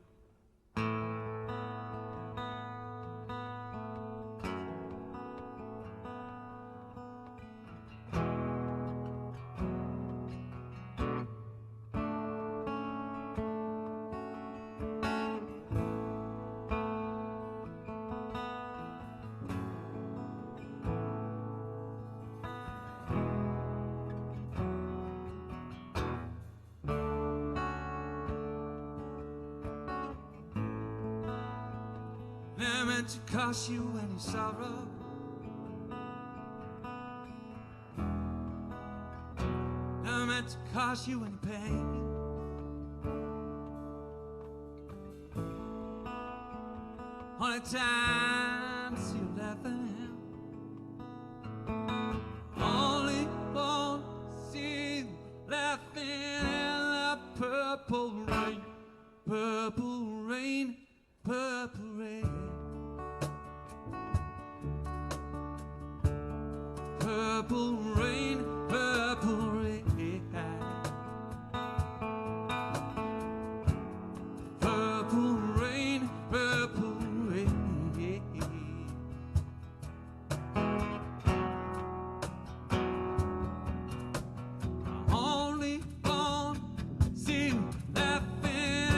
Never meant to cause you any sorrow. Never meant to cause you any pain. Only times you laughing. Only one see you laughing in the purple rain. Purple rain. Purple rain. Purple rain, purple rain. Purple rain, purple rain. I only want to see you laughing in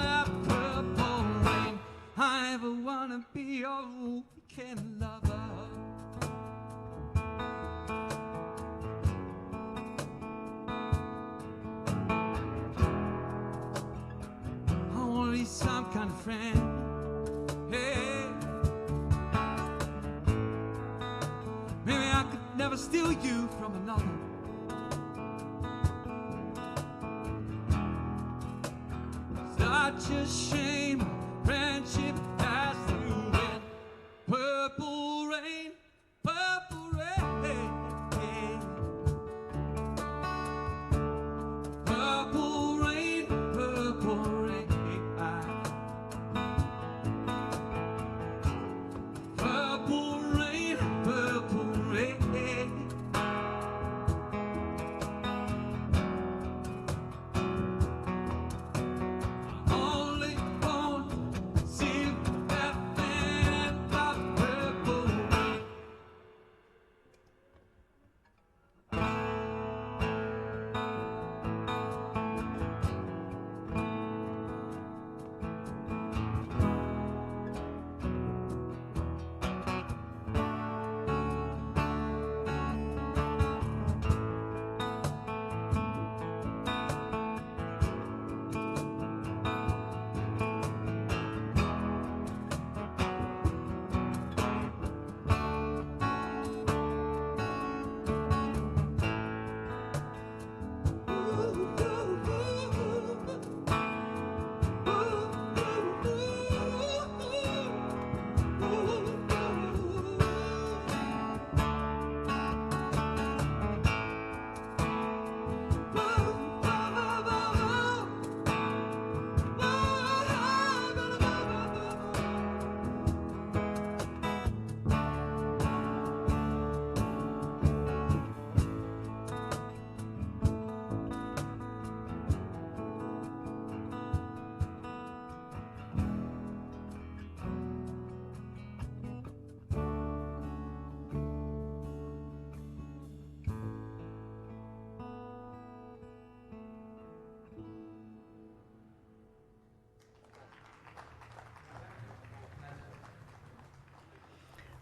that purple rain. I never wanna be your weekend lover. Only some kind of friend. Hey, maybe I could never steal you from another. Such a shame, friendship has to end. Purple rain, purple rain. Purple rain, purple rain. Purple rain, purple rain. Only want to see you laughing in the purple rain.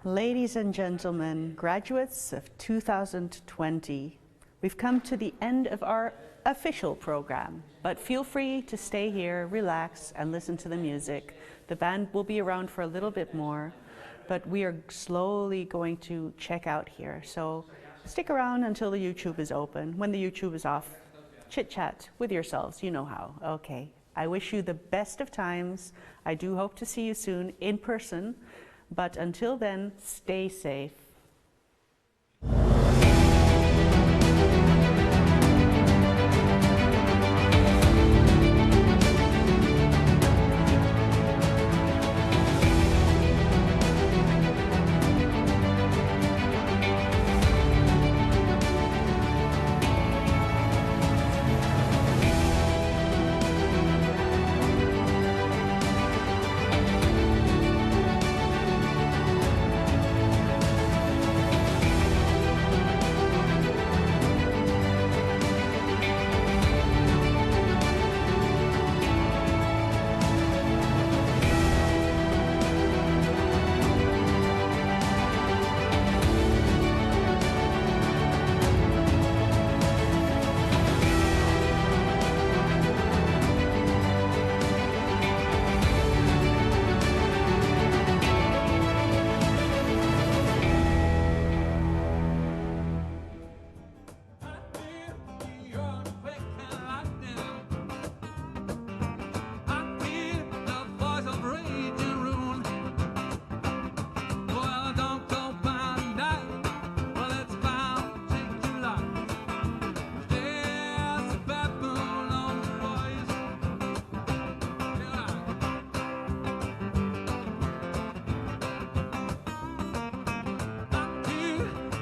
Ladies and gentlemen, graduates of 2020, we've come to the end of our official program, but feel free to stay here, relax, and listen to the music. The band will be around for a little bit more. but we are slowly going to check out here. So stick around until the YouTube is open. When the YouTube is off, chit chat with yourselves, you know how. Okay, I wish you the best of times. I do hope to see you soon in person, but until then, stay safe.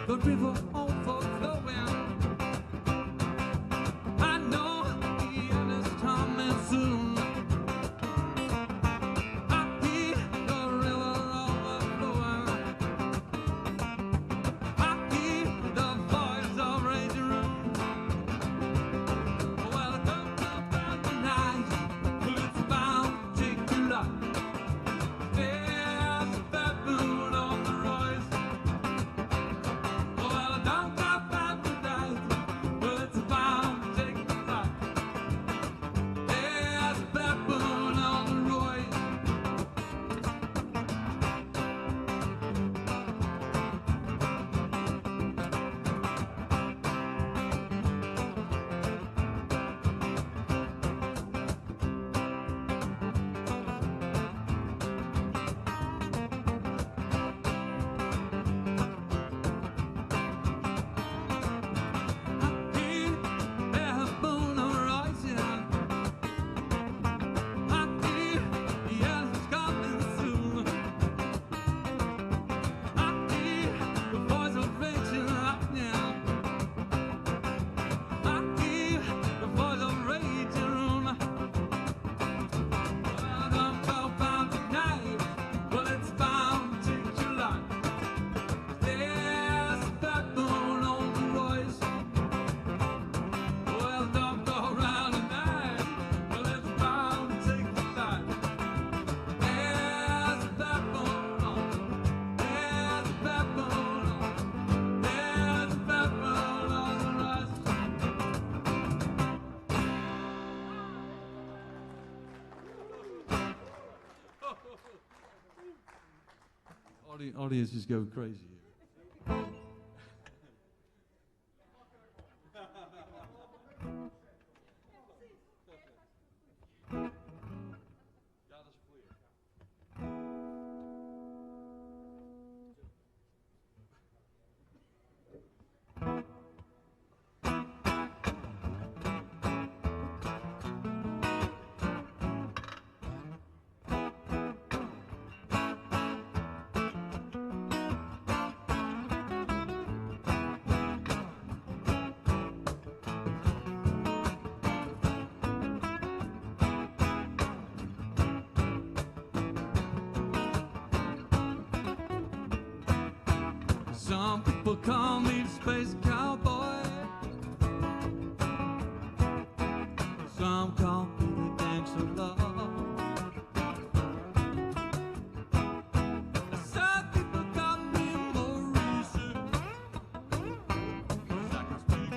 The river overflowing. I know the end is coming soon. I hear the river overflowing. I hear the voice of raging room. Well, I don't know about the night, but it's bound to take too long. There's a baboon on the rise. The audience is going crazy here. Some people call me the space cowboy. Some call me the dancer love. Some people call me Maurice. 'Cause I can speak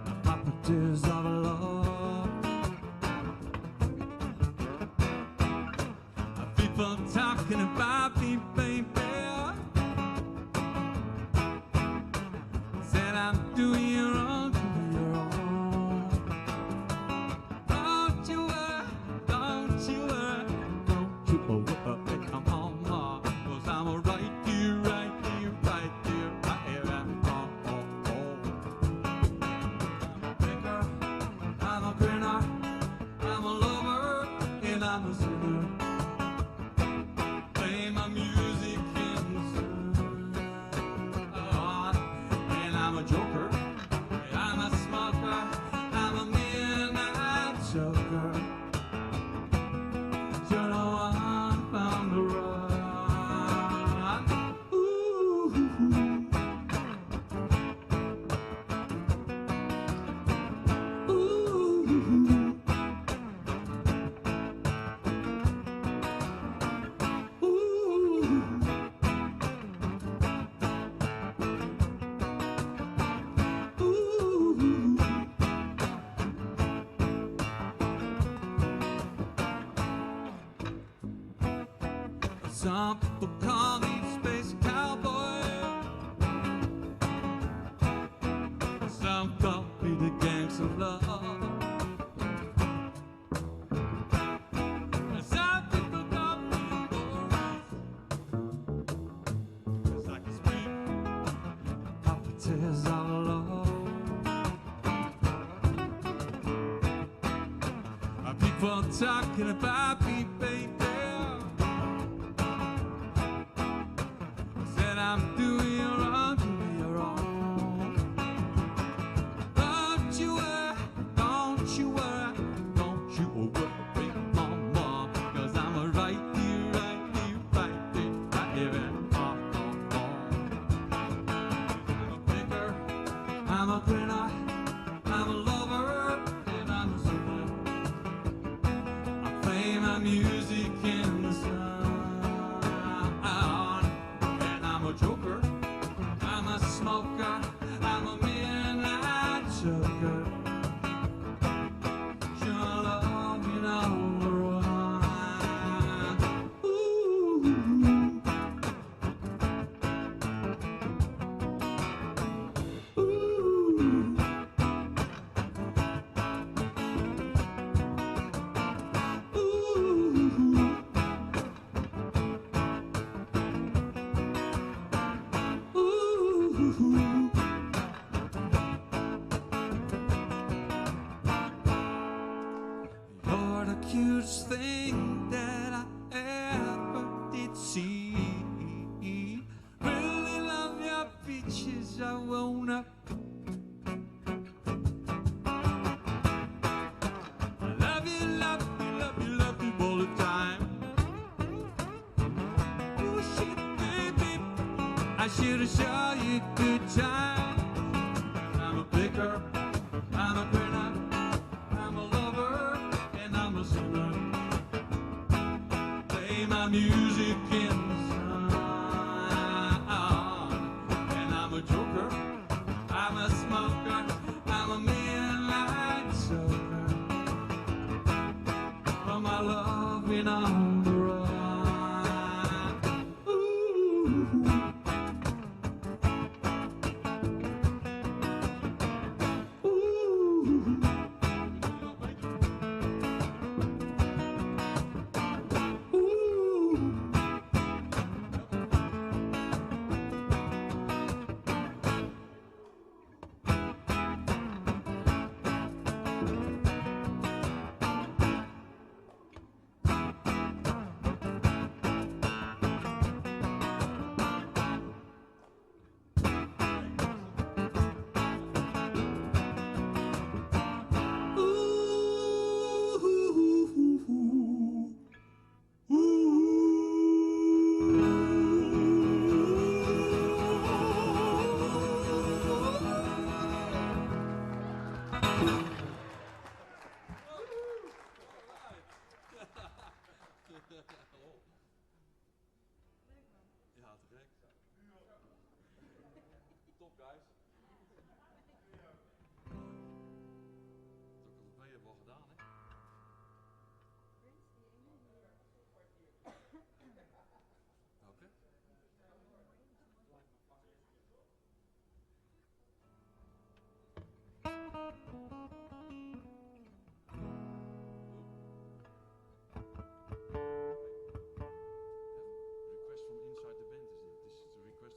the properties of love. People talking about me, baby. Some people call me space cowboy. Some call me the gangs of love. Some people call me Boris, 'cause I can speak properties of love. People talking about me, baby. Said I'm doing you wrong, doing you wrong. Don't you worry, don't you worry, don't you worry, mama. 'Cause I'm a right here, right here, right here, right here, I'm a picker, I'm a grinner, I'm a lover, and I'm a singer. I play my music in the sun, and I'm a joker, I'm a smoker, I'm a midnight joker. Sure love me on the run. Ooh. Ooh. You're the cutest thing that I ever did see. Really love your features, I wanna. I love you, love you, love you, love you all the time. Oh shit, baby, I should've shown you a good time. I'm a picker, I'm a grinner, I'm a lover, and I'm a sinner. Play my music in the sun, and I'm a joker, I'm a smoker, I'm a midnight soaker. For my loving on the run. Ooh. Ja, te gek. Top, guys. Dat hebben we al gedaan, hè? Oké. Request from inside the band, is it? This is the request.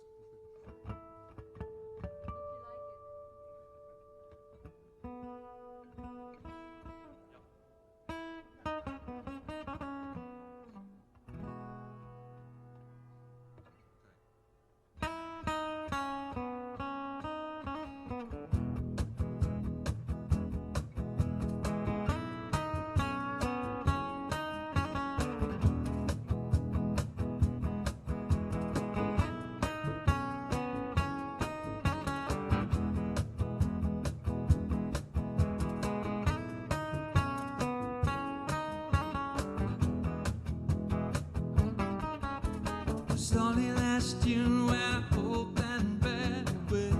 was only last June when I opened bed away.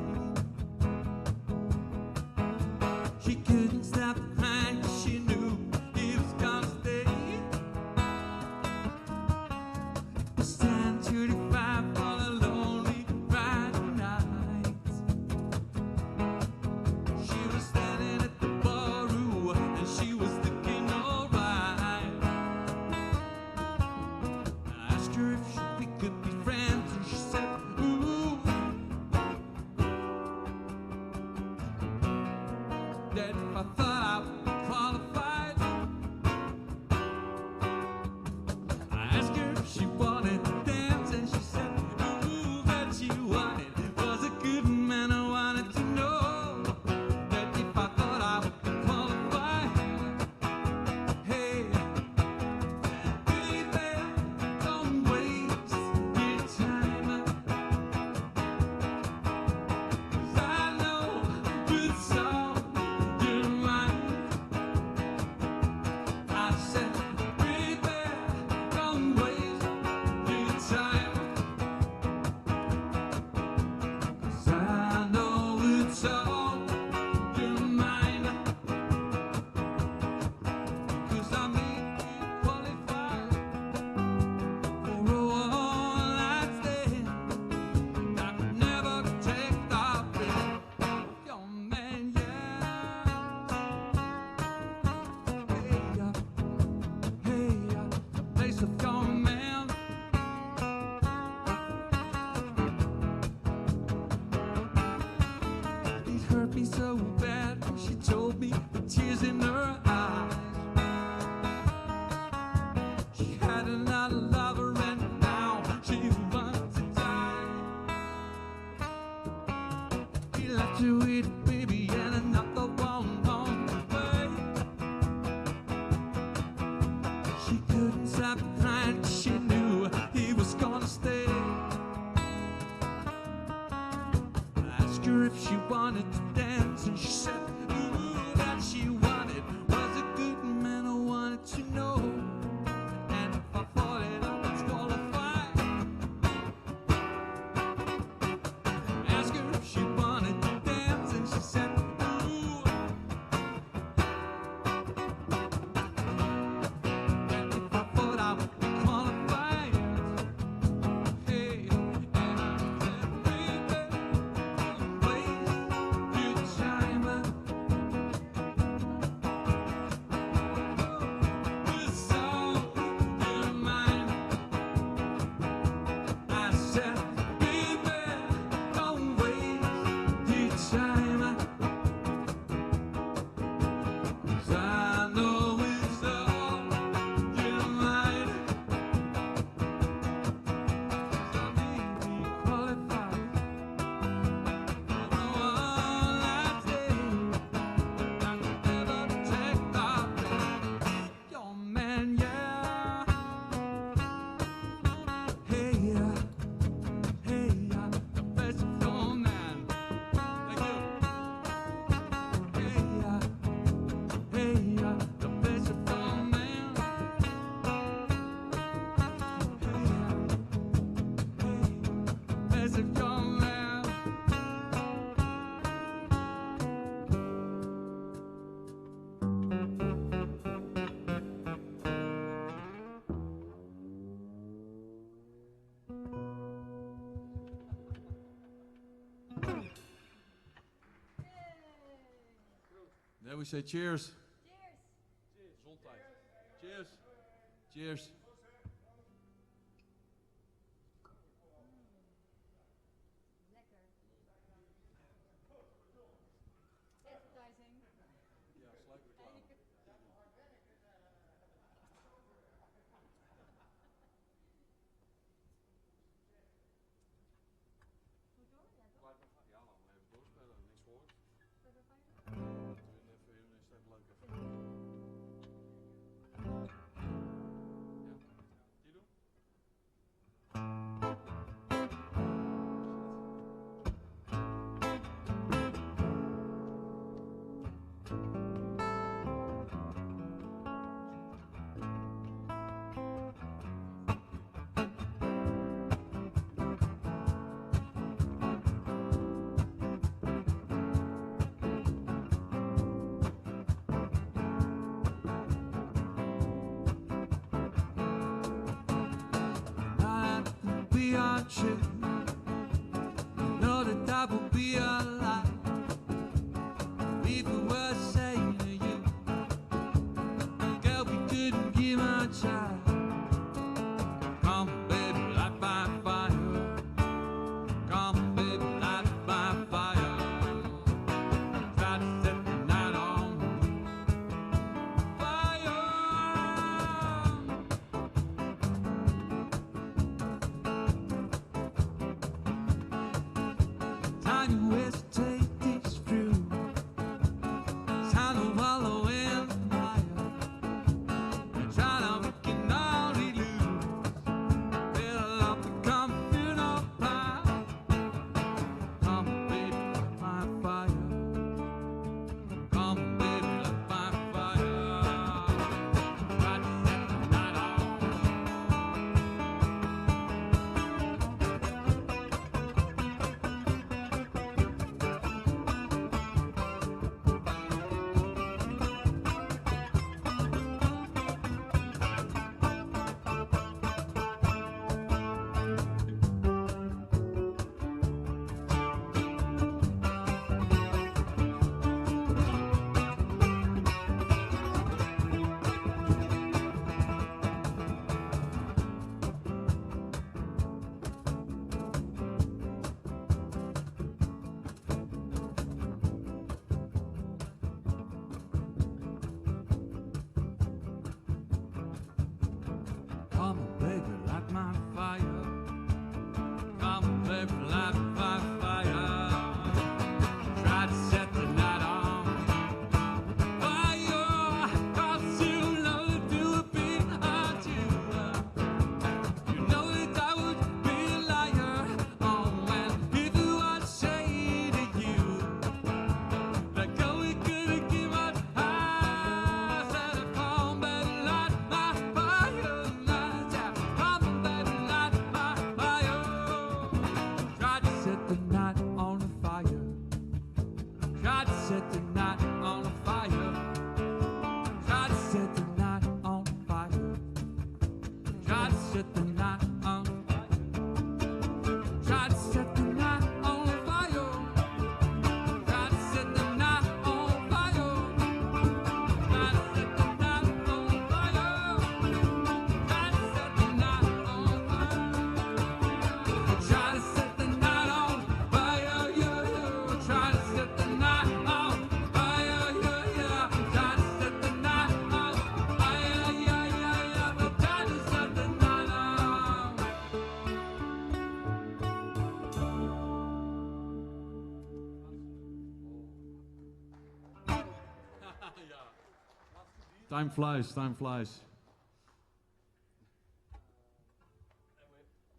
She couldn't stop crying 'cause she knew he was gonna stay. But still I was qualified. I asked her if she wanted to dance, and she said, ooh, that she wanted. Was a good man, I wanted to know that if I thought I would qualify. Hey, baby, don't waste your time, 'cause I know it's on your mind. I said, baby, don't waste your time, 'cause I know it's on your mind. 'Cause I made you qualify for a one-night stand. I could never take the bait of your man, yeah. Hey, the place of your man. It hurt me so bad when she told me with tears in her eyes. She had another lover and now she wants to die. He left you with a baby and another one on the way. She couldn't stop crying 'cause she knew he was gonna stay. I asked her if she wanted to dance, and she said, ooh, that she wanted. Was a good man, I wanted to know. And if I thought it, I was qualified. Asked her if she wanted to dance, and she said, ooh. And if I thought I would be qualified. Hey, and I said, baby, don't waste your time. It's all your mind. I said, baby, don't waste your time, 'cause I know it's all your mind. 'Cause I may be qualified for a one-night stand. I could never take the bait of your man, yeah. Hey, the best of your man. Thank you. Hey, the best of your man. Hey, best of your man. Then we say cheers. Cheers. Gezondheid. Cheers. Cheers. Ja, sluikreclame. Blijf maar gaan. Ja, laten we even doorspelen. Niks gehoord. Even leuk even. Ja, die doen. True. You know that that would be a lie. People were saying to you, girl, we couldn't give much try. Come, baby, light my fire. Come, baby, light my fire. Try to set the night on. Come on, baby, light my fire. Come on, baby, light my fire. Try to set the night on fire, 'cause you know to be a Jew. You know that I would be a liar. Oh, man, if I say to you that go we could give up. I said, come, baby, light my fire. Come, baby, light my fire. Try to set the night on fire. Try to set the night on fire. Try to set the night on fire. Try to set the night on fire. Try to set the night on fire. Try to set the night on fire. Try to set the night on fire. Try to set the night on fire. Try to set the night on fire, yeah, yeah. Try to set the night on fire, yeah, yeah. Try to set the night on fire, yeah, yeah, yeah. But try to set the night on. Time flies, time flies.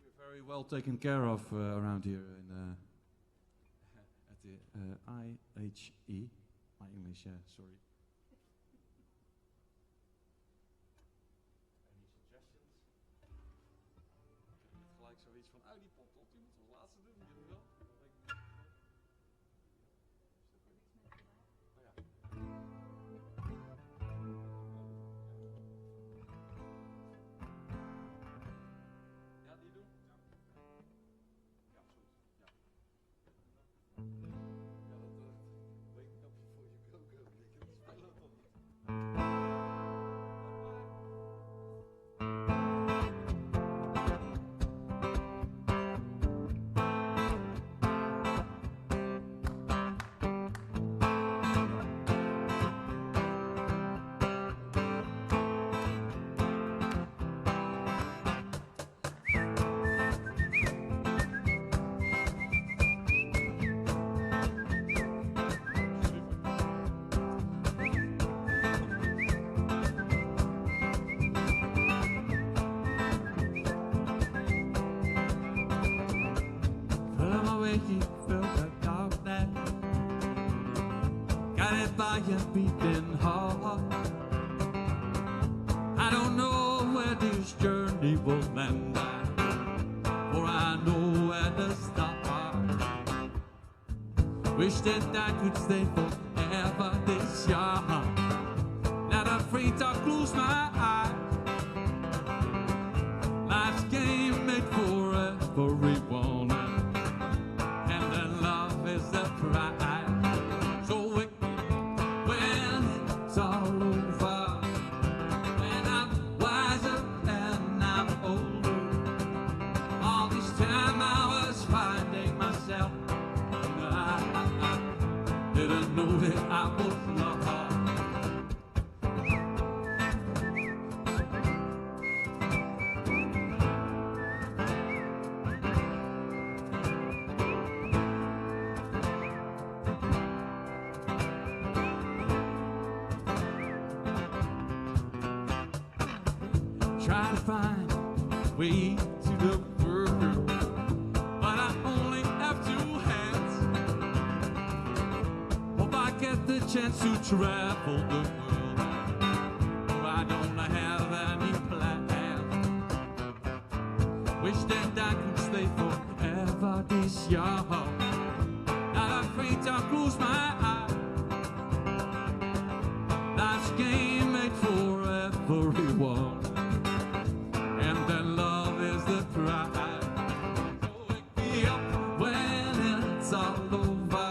We're very well taken care of around here at the IHE. My English, sorry. Any suggestions? Gelijk zoiets van, die popt op, die moeten we als laatste doen, jullie wel? Ja, die doen? Ja, goed. Ja. Ja, dat wake up before you go, go. Ik heb het spelen toch niet. From my way you felt the darkness, guided by your beating heart. I don't know where this journey will end, for I know where to start. Wish that I could stay forever this young, not afraid to close my eyes. Life's game made for everyone, and then love is the prize. So when it's all over, when I'm wiser and I'm older, all this time I was finding myself, and I didn't know that I was lost. Try to find a way to the world, but I only have two hands. Hope I get the chance to travel the world, for I don't have any plans. Wish that I could stay forever this young, not afraid to close my eyes. Life's game made for everyone, and then love is the prize. So wake me up when it's all over,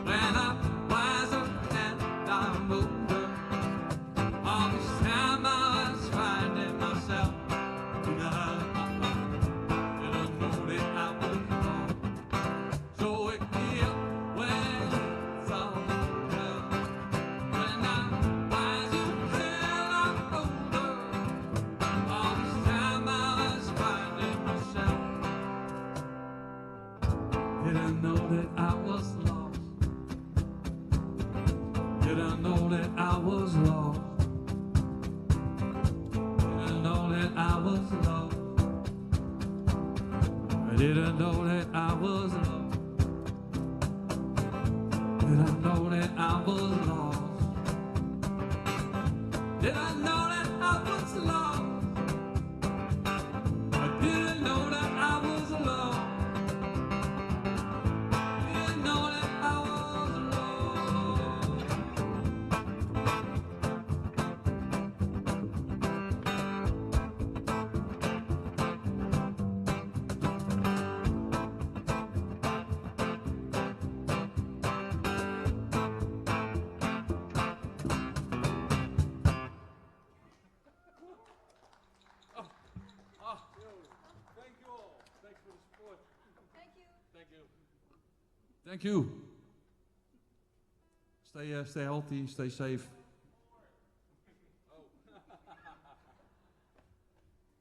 when I'm wiser and I'm older. All this time I was finding myself, and I didn't know that I was wrong. So wake me up when it's all over, when I'm wiser. was lost. I didn't know that I was lost. Didn't know that I was lost. Did I know that I was lost? I didn't know that I was lost. Didn't know that I was lost. Thank you all. Thanks for the support. Thank you. Thank you. Thank you. Stay healthy, stay safe.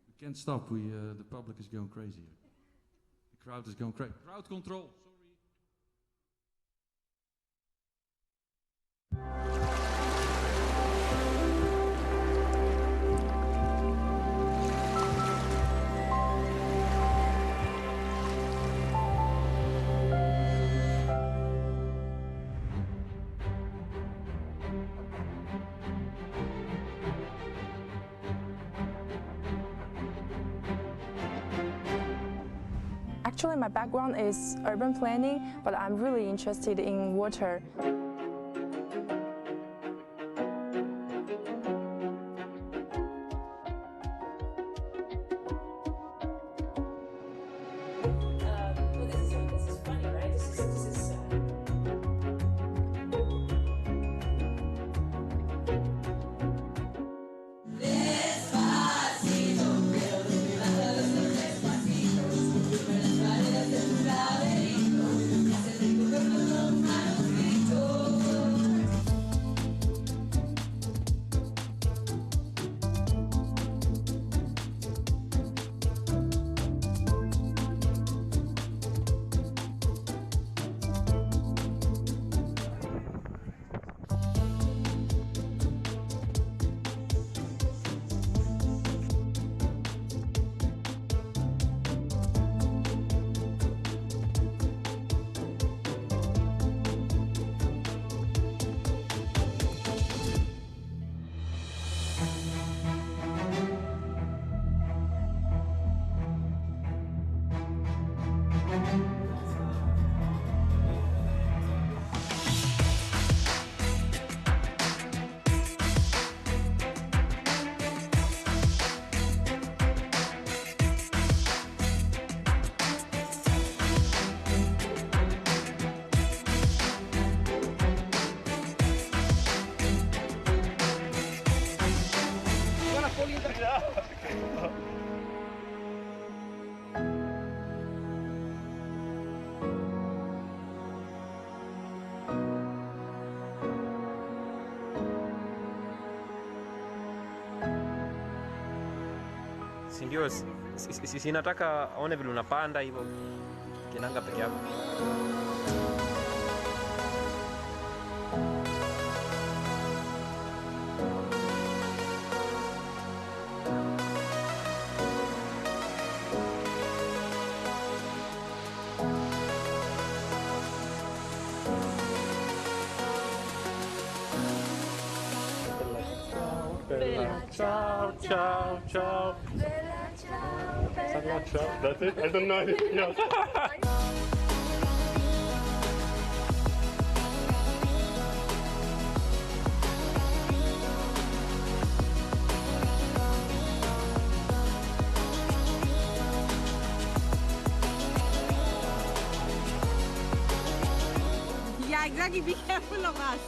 We can't stop. The public is going crazy. The crowd is going crazy. Crowd control. Actually, my background is urban planning, but I'm really interested in water. This is funny, right? This is Si ndio, si nataka aone vile unapanda hivyo kinanga peke yako. Ciao, ciao, ciao. Ciao, ciao. That's it? I don't know anything else. Yeah, exactly. Be careful of us.